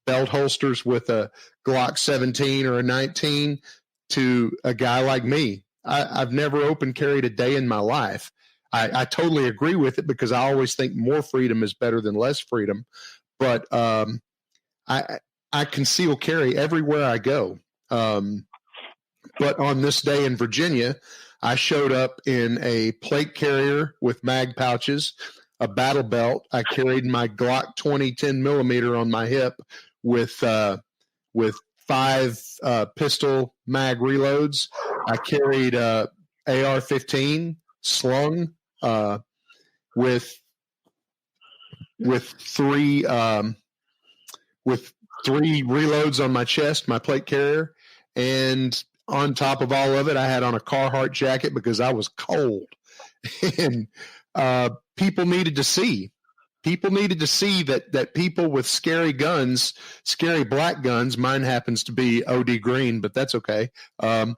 S3: belt holsters with a Glock 17 or a 19 to a guy like me. I've never open carried a day in my life. I totally agree with it because I always think more freedom is better than less freedom. But I conceal carry everywhere I go. But on this day in Virginia, I showed up in a plate carrier with mag pouches, a battle belt. I carried my Glock 20 10 millimeter on my hip with 5 pistol mag reloads. I carried AR-15 slung with 3 reloads on my chest, my plate carrier, and on top of all of it, I had on a Carhartt jacket because I was cold. And people needed to see. People needed to see that people with scary guns, scary black guns, mine happens to be OD green, but that's okay. They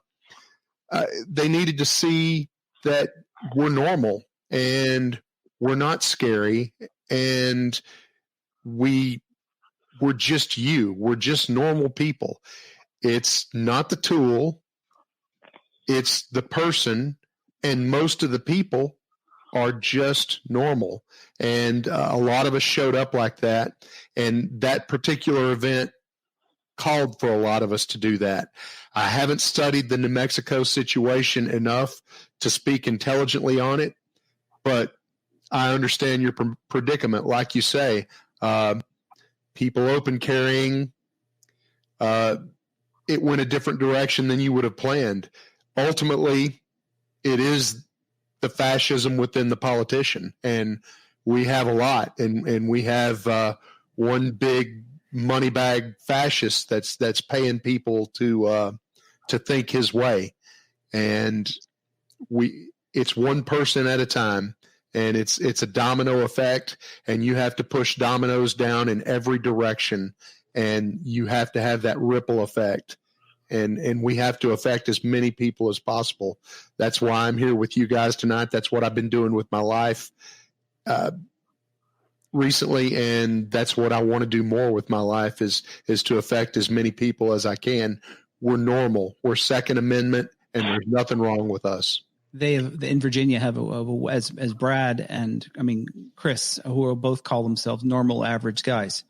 S3: needed to see that we're normal and we're not scary, and we're just you. We're just normal people. It's not the tool. It's the person, and most of the people are just normal. And a lot of us showed up like that, and that particular event called for a lot of us to do that. I haven't studied the New Mexico situation enough to speak intelligently on it, but I understand your predicament. Like you say, people open carrying, it went a different direction than you would have planned. Ultimately, it is the fascism within the politician, and we have a lot, and we have one big money bag fascist that's paying people to think his way, and it's one person at a time, and it's a domino effect, and you have to push dominoes down in every direction, and you have to have that ripple effect. And we have to affect as many people as possible. That's why I'm here with you guys tonight. That's what I've been doing with my life recently, and that's what I want to do more with my life is to affect as many people as I can. We're normal. We're Second Amendment, and there's nothing wrong with us.
S4: They in Virginia have as Brad and Chris, who both call themselves normal average guys.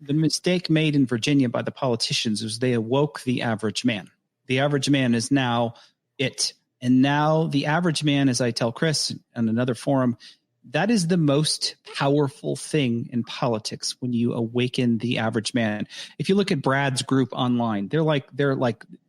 S4: The mistake made in Virginia by the politicians is they awoke the average man. The average man is now it. And now the average man, as I tell Chris on another forum, that is the most powerful thing in politics when you awaken the average man. If you look at Brad's group online, they're like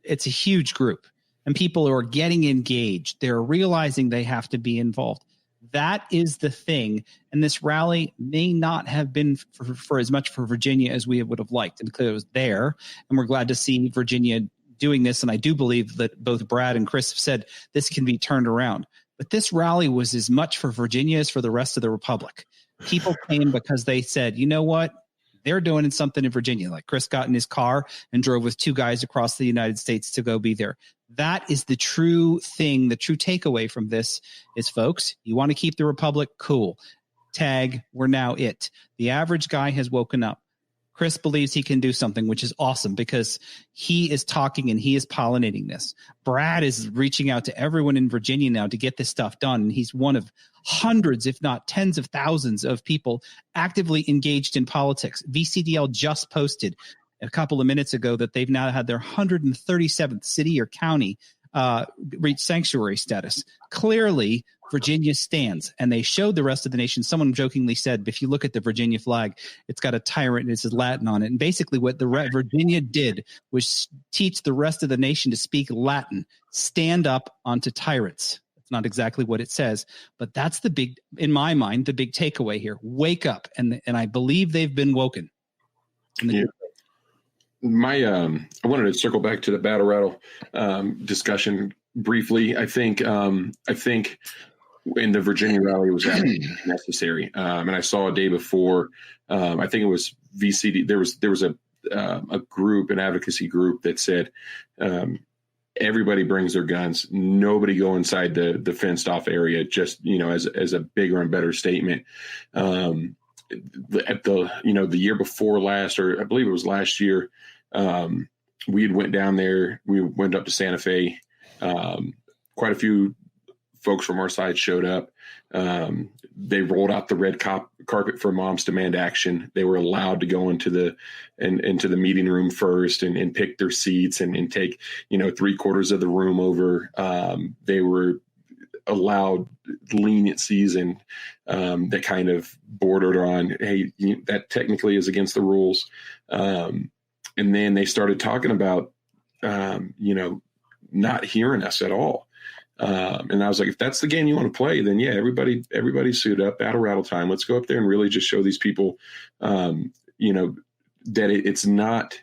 S4: it's a huge group, and people are getting engaged. They're realizing they have to be involved. That is the thing. And this rally may not have been for as much for Virginia as we would have liked. And clearly it was there. And we're glad to see Virginia doing this. And I do believe that both Brad and Chris have said this can be turned around. But this rally was as much for Virginia as for the rest of the Republic. People came because they said, you know what? They're doing something in Virginia, like Chris got in his car and drove with 2 guys across the United States to go be there. That is the true thing. The true takeaway from this is, folks, you want to keep the Republic? Cool. Tag, we're now it. The average guy has woken up. Chris believes he can do something, which is awesome because he is talking and he is pollinating this. Brad is reaching out to everyone in Virginia now to get this stuff done. And he's one of hundreds, if not tens of thousands of people actively engaged in politics. VCDL just posted a couple of minutes ago that they've now had their 137th city or county reach sanctuary status. Clearly, Virginia stands, and they showed the rest of the nation. Someone jokingly said, if you look at the Virginia flag, it's got a tyrant and it says Latin on it. And basically what Virginia did was teach the rest of the nation to speak Latin, stand up onto tyrants. That's not exactly what it says, but that's the big, in my mind, the big takeaway here. Wake up. And I believe they've been woken.
S1: Yeah. I wanted to circle back to the battle rattle discussion briefly. I think in the Virginia rally was absolutely necessary. And I saw a day before, I think it was VCD. There was a group, an advocacy group that said, everybody brings their guns. Nobody go inside the fenced off area, just, as a bigger and better statement. At the year before last, or I believe it was last year, we had went down there. We went up to Santa Fe. Quite a few folks from our side showed up. They rolled out the red carpet for Moms Demand Action. They were allowed to go into the meeting room first and pick their seats and take 3/4 of the room over. They were allowed leniencies and that kind of bordered on, hey, that technically is against the rules. And then they started talking about, not hearing us at all. And I was like, if that's the game you want to play, then yeah, everybody suit up, battle rattle time. Let's go up there and really just show these people, that it's not,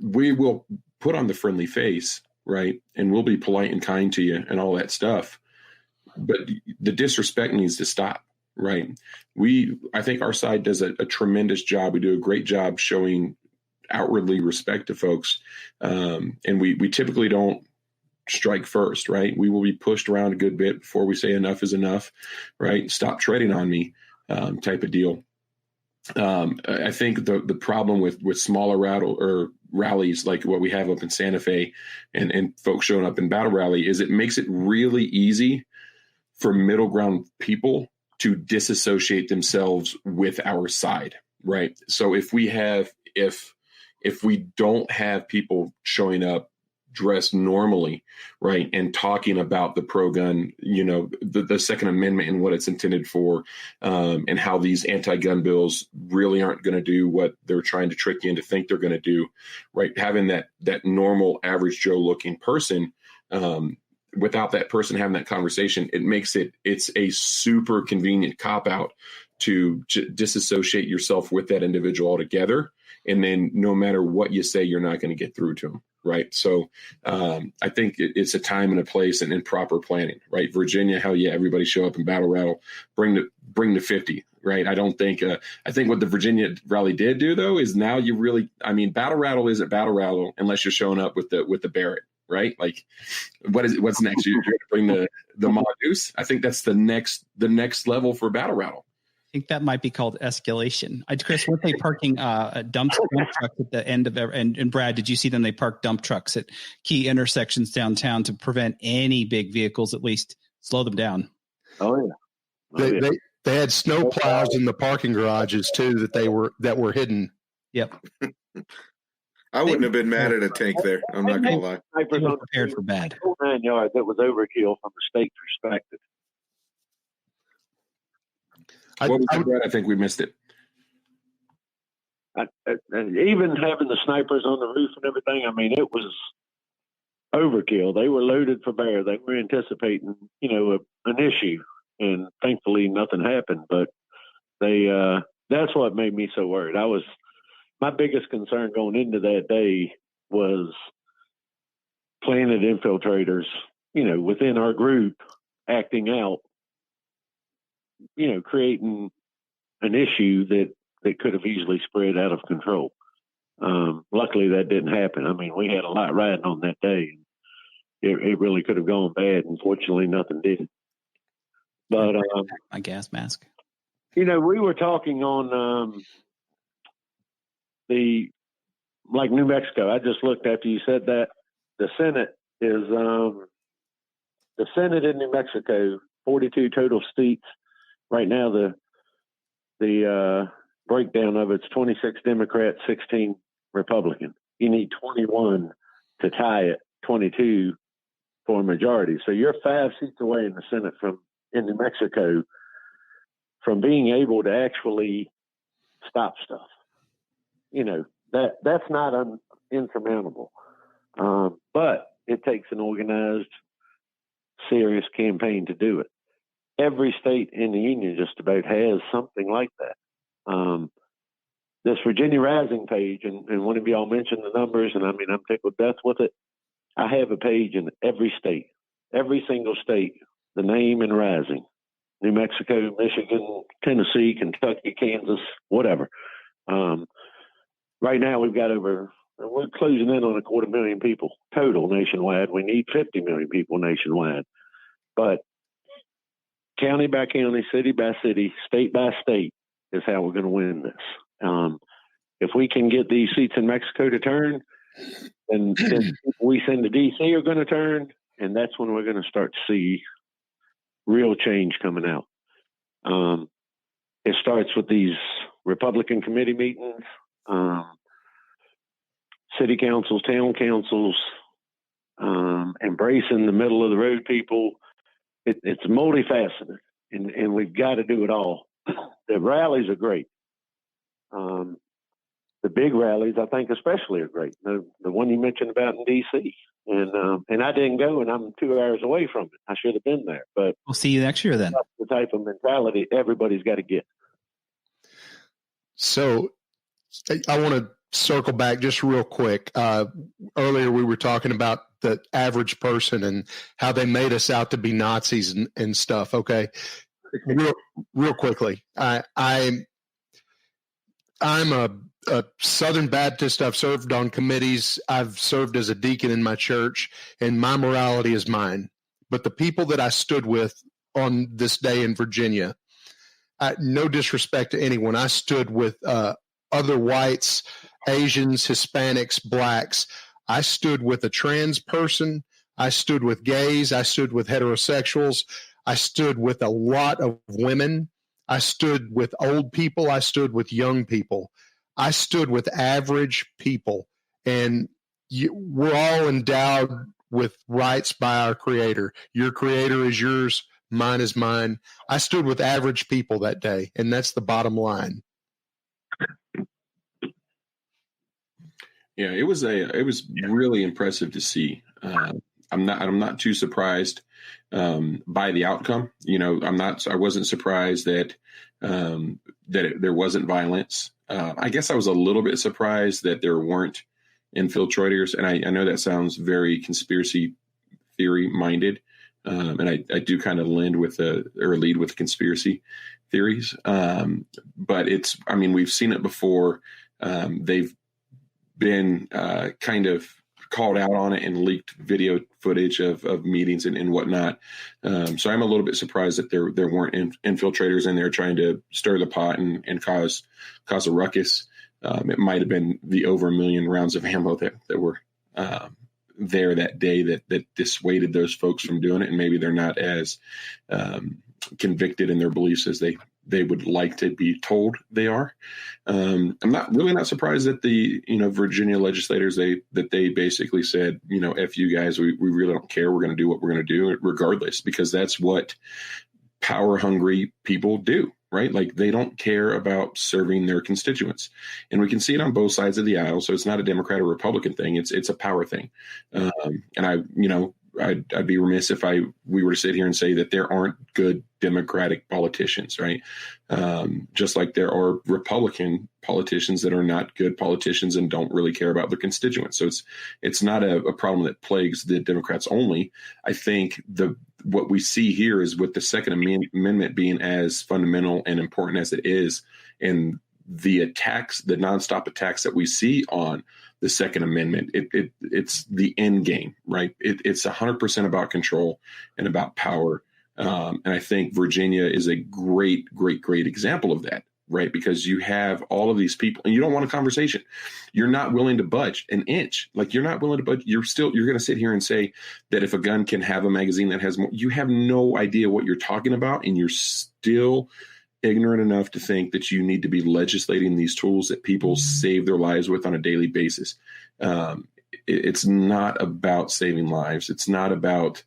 S1: we will put on the friendly face, right? And we'll be polite and kind to you and all that stuff. But the disrespect needs to stop, right? I think our side does a tremendous job. We do a great job showing outwardly respect to folks. And we typically don't strike first, right? We will be pushed around a good bit before we say enough is enough, right? Stop treading on me, type of deal. I think the problem with smaller rallies like what we have up in Santa Fe and folks showing up in battle rally is it makes it really easy for middle ground people to disassociate themselves with our side, right? So if we don't have people showing up dressed normally, right, and talking about the pro-gun, the Second Amendment and what it's intended for, and how these anti-gun bills really aren't going to do what they're trying to trick you into think they're going to do, right? Having that normal, average Joe looking person, without that person having that conversation, it's a super convenient cop-out to disassociate yourself with that individual altogether. And then no matter what you say, you're not going to get through to them. Right. So I think it's a time and a place and proper planning. Right. Virginia, hell yeah, everybody show up and battle rattle, bring the 50. Right. I think what the Virginia rally did do, though, is now battle rattle isn't battle rattle unless you're showing up with the Barrett. Right. Like what's next? You're going to bring the Mongoose. I think that's the next level for battle rattle.
S4: I think that might be called escalation. Chris, weren't they parking dump trucks at the end of and Brad, did you see them? They parked dump trucks at key intersections downtown to prevent any big vehicles, at least slow them down.
S5: Oh yeah.
S3: They had snow plows in the parking garages too that were hidden.
S4: Yep.
S2: I wouldn't have been mad at a tank there. I'm not going to lie.
S4: They were prepared for bad.
S5: 9 yards. That was overkill from the state perspective.
S1: I think we missed it.
S5: And even having the snipers on the roof and everything, it was overkill. They were loaded for bear. They were anticipating, an issue, and thankfully nothing happened. But that's what made me so worried. My biggest concern going into that day was planted infiltrators, within our group acting out, creating an issue that that could have easily spread out of control. Luckily, that didn't happen. I mean, we had a lot riding on that day. It really could have gone bad. Unfortunately, nothing did. But
S4: my gas mask.
S5: We were talking on like New Mexico. I just looked after you said that the Senate is the Senate in New Mexico, 42 total seats. Right now, the breakdown of it's 26 Democrats, 16 Republican. You need 21 to tie it, 22 for a majority. So you're 5 seats away in the Senate in New Mexico from being able to actually stop stuff. That's not insurmountable. But it takes an organized, serious campaign to do it. Every state in the union just about has something like that. This Virginia Rising page, and one of y'all mentioned the numbers, and I mean, I'm tickled death with it. I have a page in every state, every single state, the name and Rising. New Mexico, Michigan, Tennessee, Kentucky, Kansas, whatever. Right now we're closing in on 250,000 people total nationwide. We need 50 million people nationwide. But county by county, city by city, state by state is how we're going to win this. If we can get these seats in Mexico to turn, then we send to D.C. are going to turn, and that's when we're going to start to see real change coming out. It starts with these Republican committee meetings, city councils, town councils, embracing the middle of the road people. It's multifaceted, and we've got to do it all. The rallies are great. The big rallies, I think, especially are great. The one you mentioned about in D.C. And I didn't go, and I'm 2 hours away from it. I should have been there, but
S4: we'll see you next year then.
S5: That's the type of mentality everybody's got to get.
S3: So I want to circle back just real quick. Earlier we were talking about the average person and how they made us out to be Nazis and stuff. Okay. Real quickly. I'm a Southern Baptist. I've served on committees. I've served as a deacon in my church, and my morality is mine. But the people that I stood with on this day in Virginia, no disrespect to anyone, I stood with other whites, Asians, Hispanics, blacks. I stood with a trans person. I stood with gays. I stood with heterosexuals. I stood with a lot of women. I stood with old people. I stood with young people. I stood with average people. And we're all endowed with rights by our Creator. Your Creator is yours. Mine is mine. I stood with average people that day, and that's the bottom line.
S1: Yeah, it was really impressive to see. I'm not too surprised by the outcome. I wasn't surprised that there wasn't violence. I guess I was a little bit surprised that there weren't infiltrators, and I know that sounds very conspiracy theory minded, and I do kind of lead with conspiracy theories. But we've seen it before. They've been kind of called out on it and leaked video footage of meetings and whatnot. So I'm a little bit surprised that there weren't infiltrators in there trying to stir the pot and cause a ruckus. It might have been the over 1 million rounds of ammo that were there that day that dissuaded those folks from doing it. And maybe they're not as convicted in their beliefs as they would like to be told they are. I'm not surprised that the Virginia legislators that they basically said, F you guys, we really don't care. We're going to do what we're going to do regardless, because that's what power hungry people do, right? Like, they don't care about serving their constituents, and we can see it on both sides of the aisle. So it's not a Democrat or Republican thing. It's a power thing. And I'd be remiss if we were to sit here and say that there aren't good Democratic politicians, right? Just like there are Republican politicians that are not good politicians and don't really care about their constituents. So it's not a problem that plagues the Democrats only. I think what we see here is with the Second Amendment being as fundamental and important as it is, and the attacks, the nonstop attacks that we see on the Second Amendment, it's the end game, right? It's 100% about control and about power. And I think Virginia is a great example of that, right? Because you have all of these people and you don't want a conversation. You're not willing to budge an inch. Like, you're not willing to budge. You're going to sit here and say that if a gun can have a magazine that has more, you have no idea what you're talking about. And you're still ignorant enough to think that you need to be legislating these tools that people save their lives with on a daily basis. It's not about saving lives. It's not about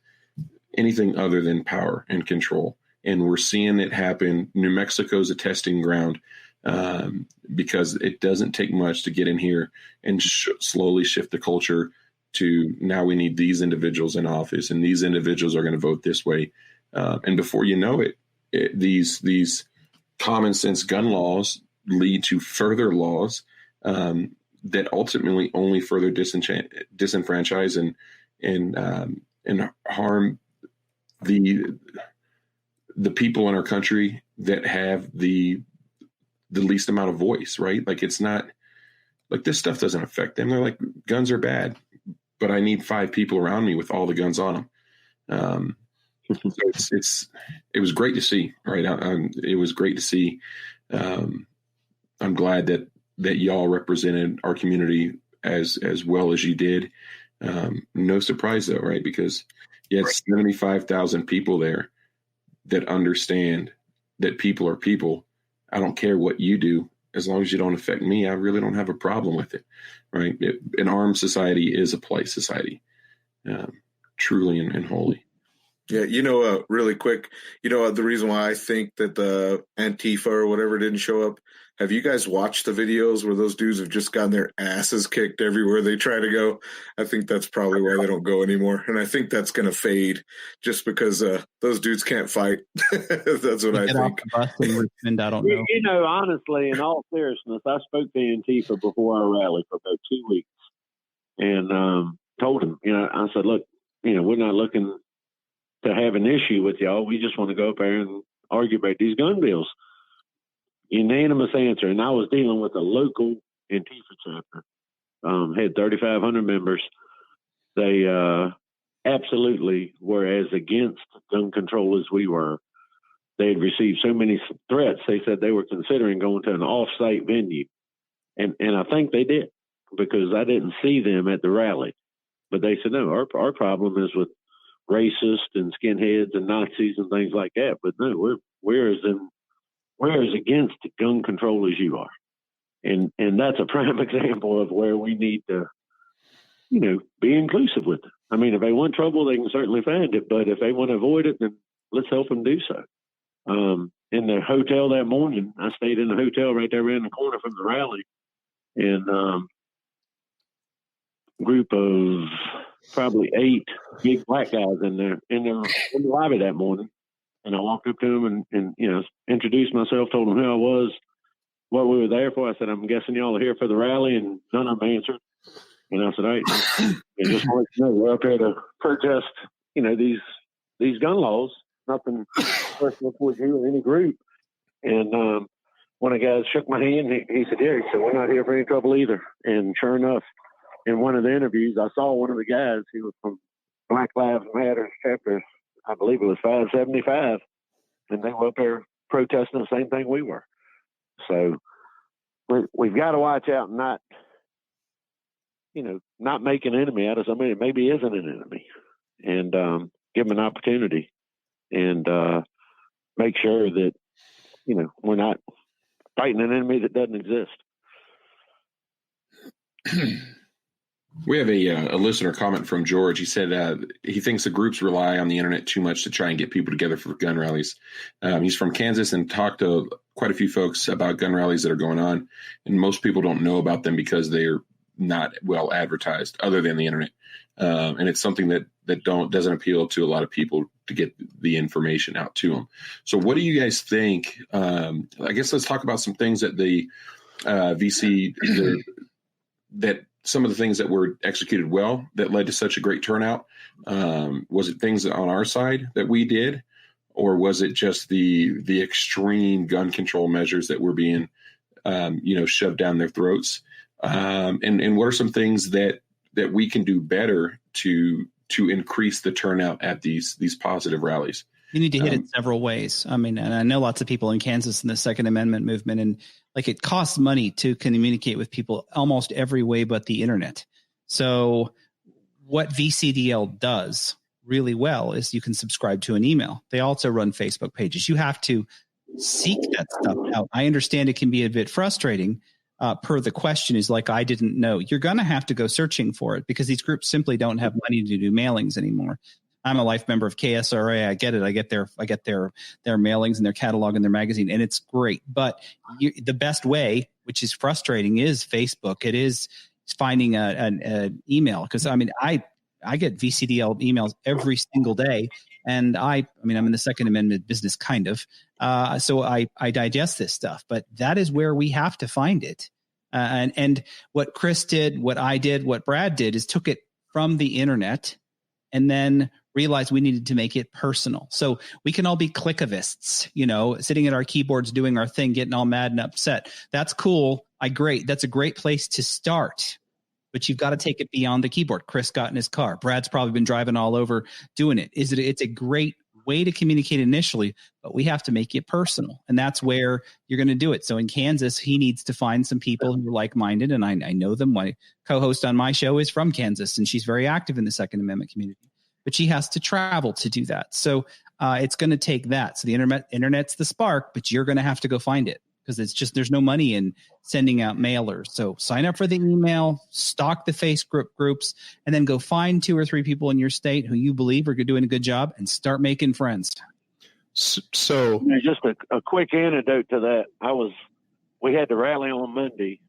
S1: anything other than power and control. And we're seeing it happen. New Mexico is a testing ground because it doesn't take much to get in here and slowly shift the culture to now we need these individuals in office and these individuals are going to vote this way. And before you know it, these common sense gun laws lead to further laws that ultimately only further disenfranchise and harm the people in our country that have the least amount of voice, right? Like, it's not like this stuff doesn't affect them. They're like, guns are bad, but I need 5 people around me with all the guns on them. So it was great to see, right? It was great to see. I'm glad that y'all represented our community as well as you did. No surprise though, right? Because you had 75,000 people there that understand that people are people. I don't care what you do. As long as you don't affect me, I really don't have a problem with it, right? An armed society is a polite society, truly and wholly.
S2: Yeah, really quick, the reason why I think that the Antifa or whatever didn't show up, have you guys watched the videos where those dudes have just gotten their asses kicked everywhere they try to go? I think that's probably why they don't go anymore. And I think that's going to fade just because those dudes can't fight. That's what I think.
S4: And I don't know.
S5: Honestly, in all seriousness, I spoke to Antifa before our rally for about 2 weeks and told him, I said, look, we're not looking to have an issue with y'all. We just want to go up there and argue about these gun bills. Unanimous answer. And I was dealing with a local Antifa chapter. Had 3,500 members. They absolutely were as against gun control as we were. They had received so many threats, they said they were considering going to an off-site venue. And I think they did, because I didn't see them at the rally. But they said, no, our problem is with racists and skinheads and Nazis and things like that. But no, we're as against gun control as you are. And that's a prime example of where we need to, be inclusive with it. I mean, if they want trouble, they can certainly find it. But if they want to avoid it, then let's help them do so. In the hotel that morning, I stayed in the hotel right there around the corner from the rally. And group of probably 8 big black guys in the lobby that morning. And I walked up to them and introduced myself, told them who I was, what we were there for. I said, I'm guessing y'all are here for the rally, and none of them answered. And I said, all right, and just wanted to know we're up here to protest, these gun laws, nothing personal towards you or any group. And one of the guys shook my hand. He said, yeah, he said, we're not here for any trouble either. And sure enough, in one of the interviews, I saw one of the guys. He was from Black Lives Matter chapter, I believe it was 575, and they were up there protesting the same thing we were. So we've got to watch out and not make an enemy out of somebody that maybe isn't an enemy, and give them an opportunity, and make sure that we're not fighting an enemy that doesn't exist.
S1: We have a listener comment from George. He said he thinks the groups rely on the internet too much to try and get people together for gun rallies. He's from Kansas and talked to quite a few folks about gun rallies that are going on, and most people don't know about them because they're not well advertised other than the internet. And it's something that doesn't appeal to a lot of people to get the information out to them. So what do you guys think? I guess let's talk about some things that the VC that some of the things that were executed well that led to such a great turnout. Was it things on our side that we did, or was it just the extreme gun control measures that were being shoved down their throats? And what are some things that we can do better to increase the turnout at these positive rallies?
S4: You need to hit it several ways. I mean, and I know lots of people in Kansas in the Second Amendment movement, and like it costs money to communicate with people almost every way but the internet. So what VCDL does really well is you can subscribe to an email. They also run Facebook pages. You have to seek that stuff out. I understand it can be a bit frustrating. Per the question is like, I didn't know. You're going to have to go searching for it because these groups simply don't have money to do mailings anymore. I'm a life member of KSRA. I get it. I get their mailings and their catalog and their magazine, and it's great. But the best way, which is frustrating, is Facebook. It is finding an email, because I mean, I get VCDL emails every single day, and I'm in the Second Amendment business, kind of. So I digest this stuff, but that is where we have to find it. And what Chris did, what I did, what Brad did is took it from the internet and then realized we needed to make it personal. So we can all be clickivists, sitting at our keyboards, doing our thing, getting all mad and upset. That's cool. That's a great place to start, but you've got to take it beyond the keyboard. Chris got in his car. Brad's probably been driving all over doing it. It's a great way to communicate initially, but we have to make it personal. And that's where you're going to do it. So in Kansas, he needs to find some people who are like-minded. And I know them. My co-host on my show is from Kansas, and she's very active in the Second Amendment community, but she has to travel to do that. So it's going to take that. So the internet's the spark, but you're going to have to go find it, because it's just, there's no money in sending out mailers. So sign up for the email, stalk the Facebook groups, and then go find 2 or 3 people in your state who you believe are doing a good job and start making friends.
S3: So
S5: just a quick anecdote to that. We had the rally on Monday.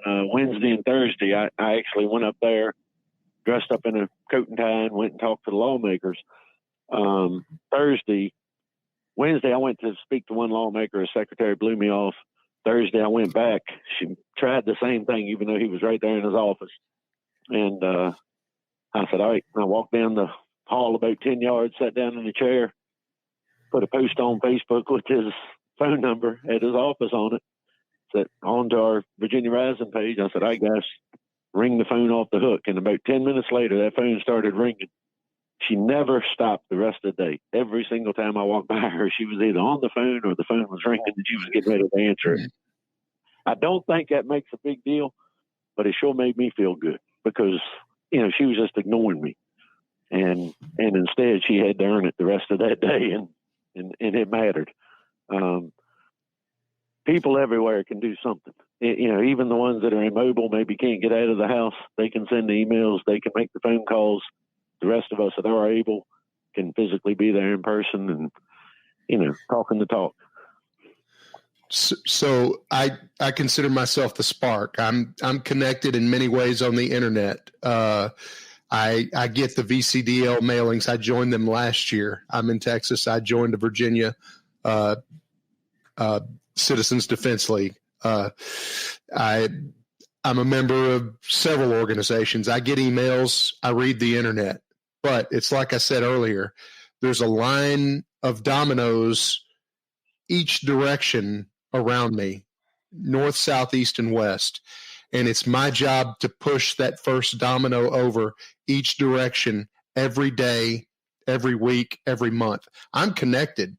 S5: On Wednesday and Thursday, I actually went up there, dressed up in a coat and tie, and went and talked to the lawmakers. Wednesday, I went to speak to one lawmaker. His secretary blew me off. Thursday, I went back. She tried the same thing, even though he was right there in his office. And I said, all right. I walked down the hall about 10 yards, sat down in the chair, put a post on Facebook with his phone number at his office on it, said on to our Virginia Rising page. I said, all right, guys, ring the phone off the hook. And about 10 minutes later, that phone started ringing. She never stopped the rest of the day. Every single time I walked by her, she was either on the phone or the phone was ringing and she was getting ready to answer it. I don't think that makes a big deal, but it sure made me feel good, because, she was just ignoring me. And instead she had to earn it the rest of that day, and it mattered. People everywhere can do something. Even the ones that are immobile, maybe can't get out of the house, they can send the emails, they can make the phone calls. The rest of us that are able can physically be there in person and, talking the talk.
S3: So I consider myself the spark. I'm connected in many ways on the internet. I get the VCDL mailings. I joined them last year. I'm in Texas. I joined the Virginia Citizens Defense League. I'm a member of several organizations. I get emails. I read the internet. But it's like I said earlier, there's a line of dominoes each direction around me, north, south, east, and west. And it's my job to push that first domino over each direction every day, every week, every month. I'm connected,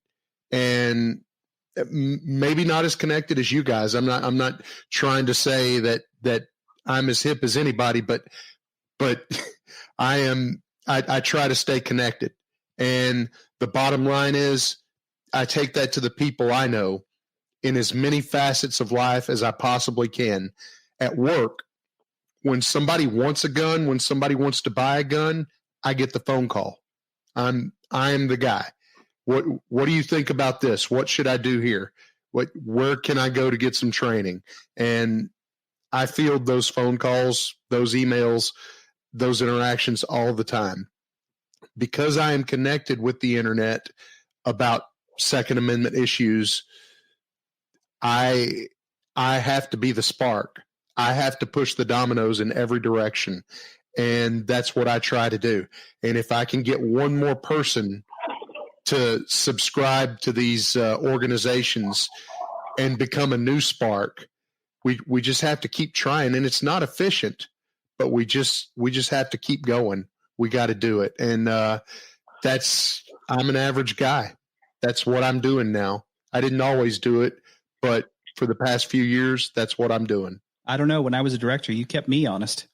S3: and maybe not as connected as you guys. I'm not trying to say that I'm as hip as anybody, but I am. I try to stay connected. And the bottom line is I take that to the people I know in as many facets of life as I possibly can. At work, when somebody wants a gun, when somebody wants to buy a gun, I get the phone call. I am the guy. What do you think about this? What should I do here? Where can I go to get some training? And I field those phone calls, those emails, those interactions all the time, because I am connected with the internet about Second Amendment issues. I have to be the spark. I have to push the dominoes in every direction. And that's what I try to do. And if I can get one more person to subscribe to these organizations and become a new spark, we just have to keep trying, and it's not efficient, but we just have to keep going. We got to do it. And I'm an average guy. That's what I'm doing now. I didn't always do it, but for the past few years, that's what I'm doing.
S4: I don't know. When I was a director, you kept me honest.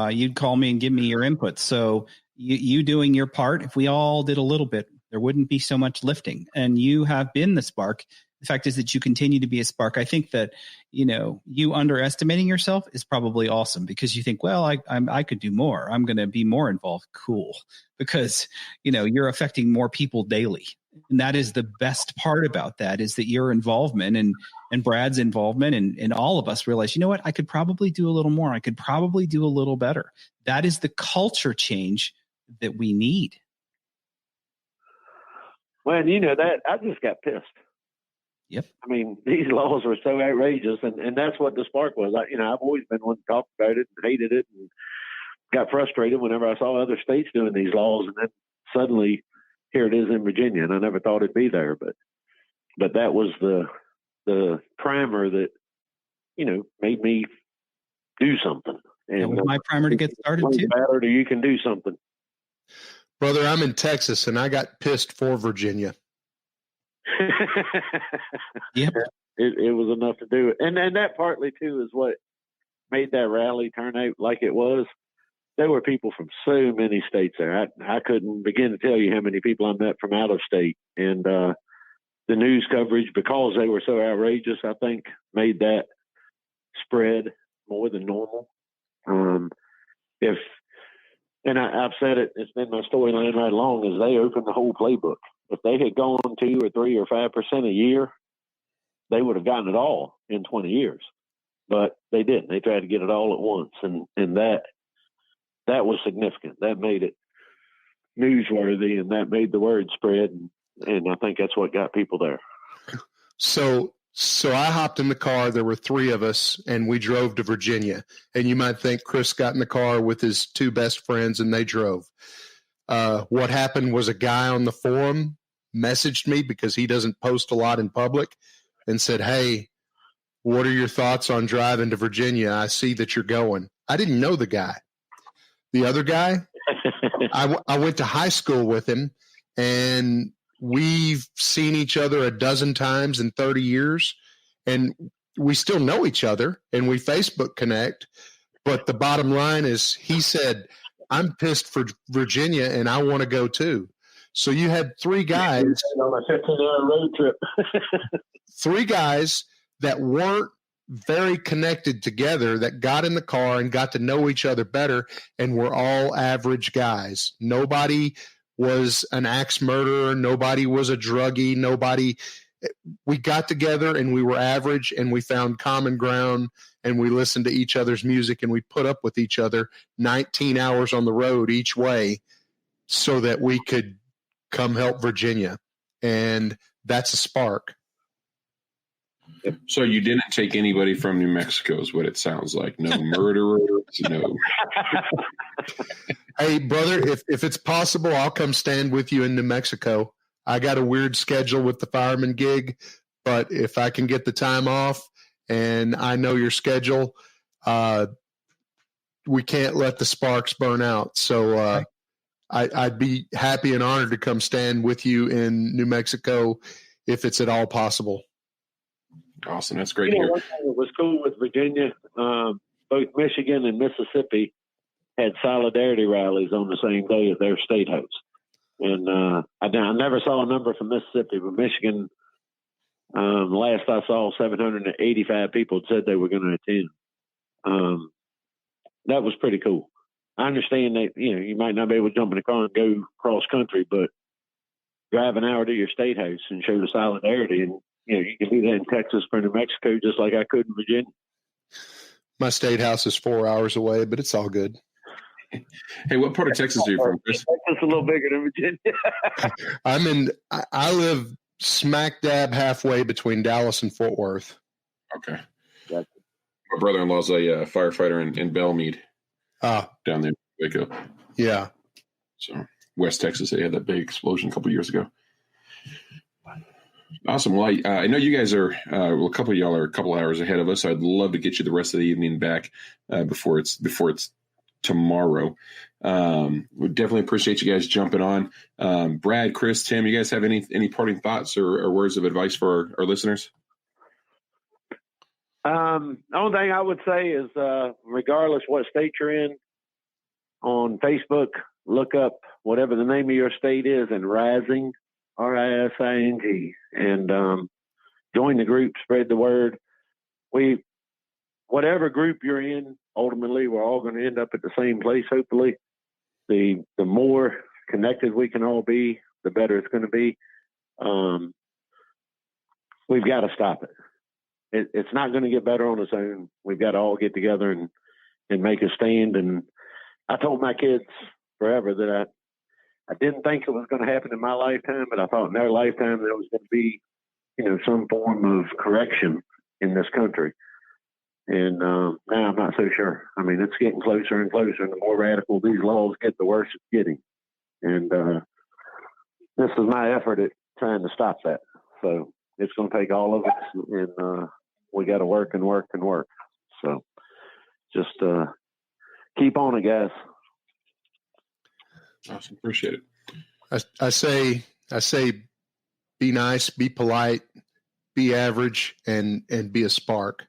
S4: You'd call me and give me your input. So you doing your part, if we all did a little bit, there wouldn't be so much lifting. And you have been the spark. The fact is that you continue to be a spark. I think that, you underestimating yourself is probably awesome, because you think, well, I could do more. I'm going to be more involved. Cool. Because, you're affecting more people daily. And that is the best part about that, is that your involvement and Brad's involvement and all of us realize, you know what, I could probably do a little more. I could probably do a little better. That is the culture change that we need.
S5: Well, that I just got pissed.
S4: Yep.
S5: I mean, these laws were so outrageous, and that's what the spark was. I've always been one to talk about it and hated it and got frustrated whenever I saw other states doing these laws, and then suddenly here it is in Virginia, and I never thought it'd be there, but that was the primer that made me do something. And
S4: that was my primer to get started too.
S5: Better, you can do something,
S3: brother. I'm in Texas, and I got pissed for Virginia.
S4: Yep.
S5: It was enough to do it. And that partly too is what made that rally turn out like it was. There were people from so many states there. I couldn't begin to tell you how many people I met from out of state. And the news coverage, because they were so outrageous, I think made that spread more than normal. I've said it, it's been my storyline right along, is they opened the whole playbook. If they had gone 2 or 3 or 5% a year, they would have gotten it all in 20 years. But they didn't. They tried to get it all at once. And that was significant. That made it newsworthy, and that made the word spread. And I think that's what got people there.
S3: So I hopped in the car. There were 3 of us, and we drove to Virginia. And you might think Chris got in the car with his 2 best friends, and they drove. What happened was a guy on the forum messaged me, because he doesn't post a lot in public, and said, "Hey, what are your thoughts on driving to Virginia? I see that you're going." I didn't know the guy. The other guy, I went to high school with him, and we've seen each other a dozen times in 30 years, and we still know each other, and we Facebook connect. But the bottom line is, he said, "I'm pissed for Virginia, and I want to go too." So you had 3 guys
S5: on a 15-hour road trip.
S3: 3 guys that weren't very connected together, that got in the car and got to know each other better, and were all average guys. Nobody was an axe murderer. Nobody was a druggie. We got together, and we were average, and we found common ground, and we listened to each other's music, and we put up with each other 19 hours on the road each way so that we could come help Virginia. And that's a spark.
S1: So you didn't take anybody from New Mexico is what it sounds like. No murderers, no.
S3: Hey, brother, if it's possible, I'll come stand with you in New Mexico. I got a weird schedule with the fireman gig, but if I can get the time off and I know your schedule, we can't let the sparks burn out. So I'd be happy and honored to come stand with you in New Mexico if it's at all possible.
S1: Awesome. That's great to hear.
S5: One thing that was cool with Virginia, both Michigan and Mississippi had solidarity rallies on the same day at their state house. And I never saw a number from Mississippi, but Michigan, last I saw, 785 people said they were going to attend. That was pretty cool. I understand that, you might not be able to jump in a car and go cross country, but drive an hour to your state house and show the solidarity. And, you can do that in Texas or New Mexico, just like I could in Virginia.
S3: My state house is 4 hours away, but it's all good.
S1: Hey, what part of Texas are you from, Chris?
S5: Texas a little bigger than Virginia.
S3: I live smack dab halfway between Dallas and Fort Worth.
S1: Okay.
S5: Gotcha.
S1: My brother-in-law's a firefighter in Belmead. Down there in Waco.
S3: Yeah.
S1: So West Texas, they had that big explosion a couple years ago. Awesome. Well, I know you guys are, a couple of y'all are a couple hours ahead of us. So I'd love to get you the rest of the evening back before it's tomorrow. We definitely appreciate you guys jumping on. Brad, Chris, Tim, you guys have any parting thoughts or words of advice for our listeners?
S5: The only thing I would say is, regardless what state you're in, on Facebook, look up whatever the name of your state is and Rising, RISING, and join the group, spread the word. Whatever group you're in, ultimately, we're all going to end up at the same place, hopefully. The more connected we can all be, the better it's going to be. We've got to stop it. It's not going to get better on its own. We've got to all get together and make a stand. And I told my kids forever that I didn't think it was going to happen in my lifetime, but I thought in their lifetime there was going to be, some form of correction in this country. And now I'm not so sure. I mean, it's getting closer and closer, and the more radical these laws get, the worse it's getting. And this is my effort at trying to stop that. So it's going to take all of us, and we got to work and work and work. So just keep on it, guys.
S1: Awesome. Appreciate it.
S3: I say, be nice, be polite, be average, and be a spark.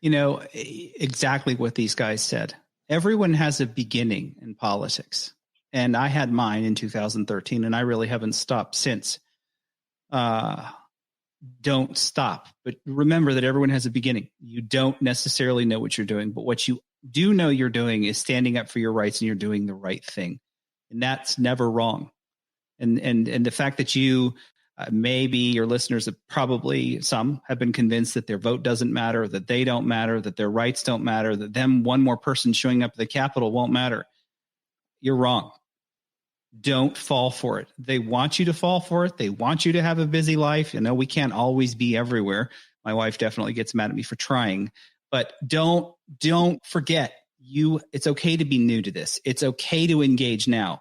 S4: Exactly what these guys said. Everyone has a beginning in politics. And I had mine in 2013, and I really haven't stopped since. Don't stop. But remember that everyone has a beginning. You don't necessarily know what you're doing, but what you do know you're doing is standing up for your rights, and you're doing the right thing. And that's never wrong. And the fact that you maybe your listeners have probably some have been convinced that their vote doesn't matter, that they don't matter, that their rights don't matter, that one more person showing up at the Capitol won't matter. You're wrong. Don't fall for it. They want you to fall for it. They want you to have a busy life. We can't always be everywhere. My wife definitely gets mad at me for trying, but don't forget it's okay to be new to this. It's okay to engage now.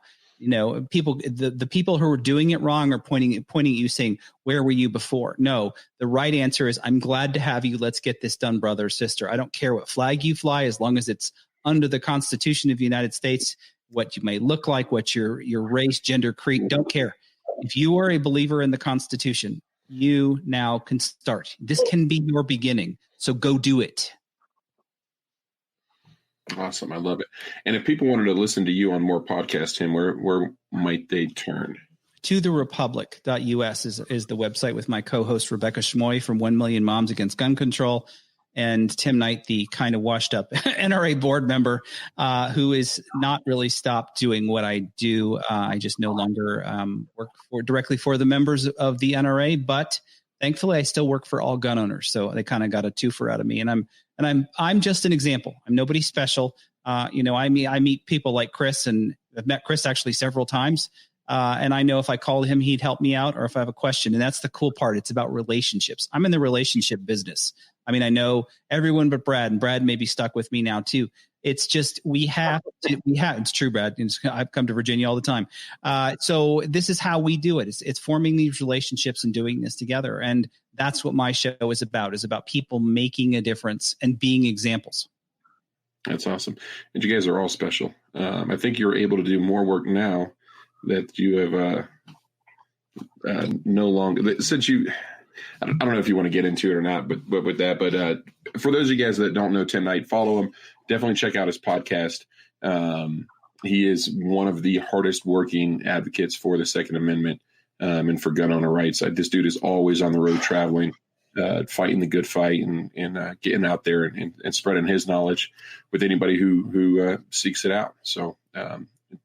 S4: People, the people who are doing it wrong are pointing at you saying, where were you before? No, the right answer is, I'm glad to have you. Let's get this done, brother or sister. I don't care what flag you fly, as long as it's under the Constitution of the United States, what you may look like, what your race, gender, creed, don't care. If you are a believer in the Constitution, you now can start. This can be your beginning. So go do it.
S1: Awesome. I love it. And if people wanted to listen to you on more podcasts, Tim, where might they turn? ToTheRepublic.us is the website, with my co-host Rebecca Schmoy from 1 Million Moms Against Gun Control, and Tim Knight, the kind of washed up NRA board member who is not really stopped doing what I do. I just no longer work directly for the members of the NRA, but thankfully I still work for all gun owners. So they kind of got a twofer out of me, and I'm just an example. I'm nobody special. I meet people like Chris, and I've met Chris actually several times. And I know if I called him, he'd help me out, or if I have a question. And that's the cool part. It's about relationships. I'm in the relationship business. I mean, I know everyone but Brad, and Brad may be stuck with me now too. It's just, it's true, Brad. I've come to Virginia all the time. So this is how we do it. It's forming these relationships and doing this together. And that's what my show is about people making a difference and being examples. That's awesome. And you guys are all special. I think you're able to do more work now that you have no longer, since you, I don't know if you want to get into it or not, but with that, for those of you guys that don't know Tim Knight, follow him. Definitely check out his podcast. He is one of the hardest working advocates for the Second Amendment and for gun owner rights. This dude is always on the road traveling, fighting the good fight and getting out there and spreading his knowledge with anybody who seeks it out. So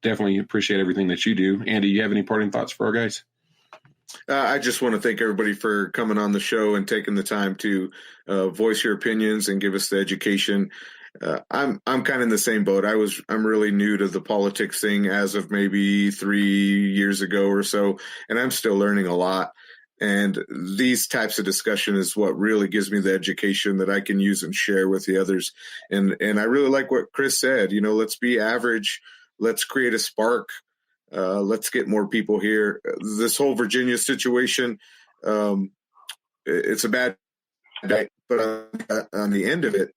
S1: definitely appreciate everything that you do. Andy, you have any parting thoughts for our guys?
S2: I just want to thank everybody for coming on the show and taking the time to voice your opinions and give us the education. I'm kind of in the same boat. I'm really new to the politics thing as of maybe 3 years ago or so, and I'm still learning a lot. And these types of discussion is what really gives me the education that I can use and share with the others. And I really like what Chris said. Let's be average. Let's create a spark. Let's get more people here. This whole Virginia situation, it's a bad day, but on the end of it,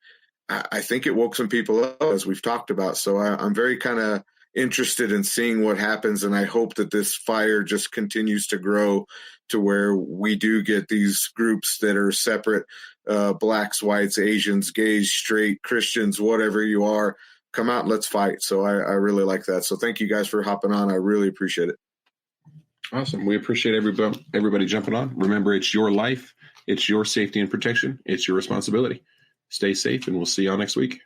S2: I think it woke some people up, as we've talked about. So I'm very kind of interested in seeing what happens, and I hope that this fire just continues to grow to where we do get these groups that are separate, blacks, whites, Asians, gays, straight, Christians, whatever you are, come out and let's fight. So I really like that. So thank you guys for hopping on. I really appreciate it.
S1: Awesome. We appreciate everybody jumping on. Remember, it's your life. It's your safety and protection. It's your responsibility. Stay safe, and we'll see y'all next week.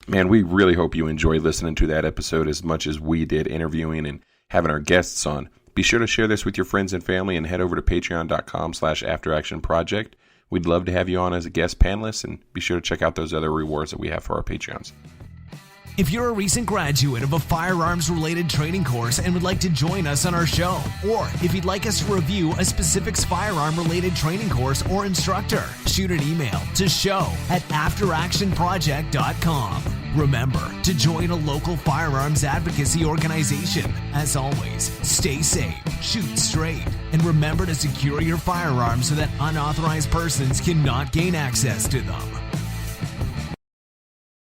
S1: Man, we really hope you enjoyed listening to that episode as much as we did interviewing and having our guests on. Be sure to share this with your friends and family and head over to patreon.com/afteractionproject. We'd love to have you on as a guest panelist, and be sure to check out those other rewards that we have for our Patreons.
S6: If you're a recent graduate of a firearms-related training course and would like to join us on our show, or if you'd like us to review a specific firearm-related training course or instructor, shoot an email to show@afteractionproject.com. Remember to join a local firearms advocacy organization. As always, stay safe, shoot straight, and remember to secure your firearms so that unauthorized persons cannot gain access to them.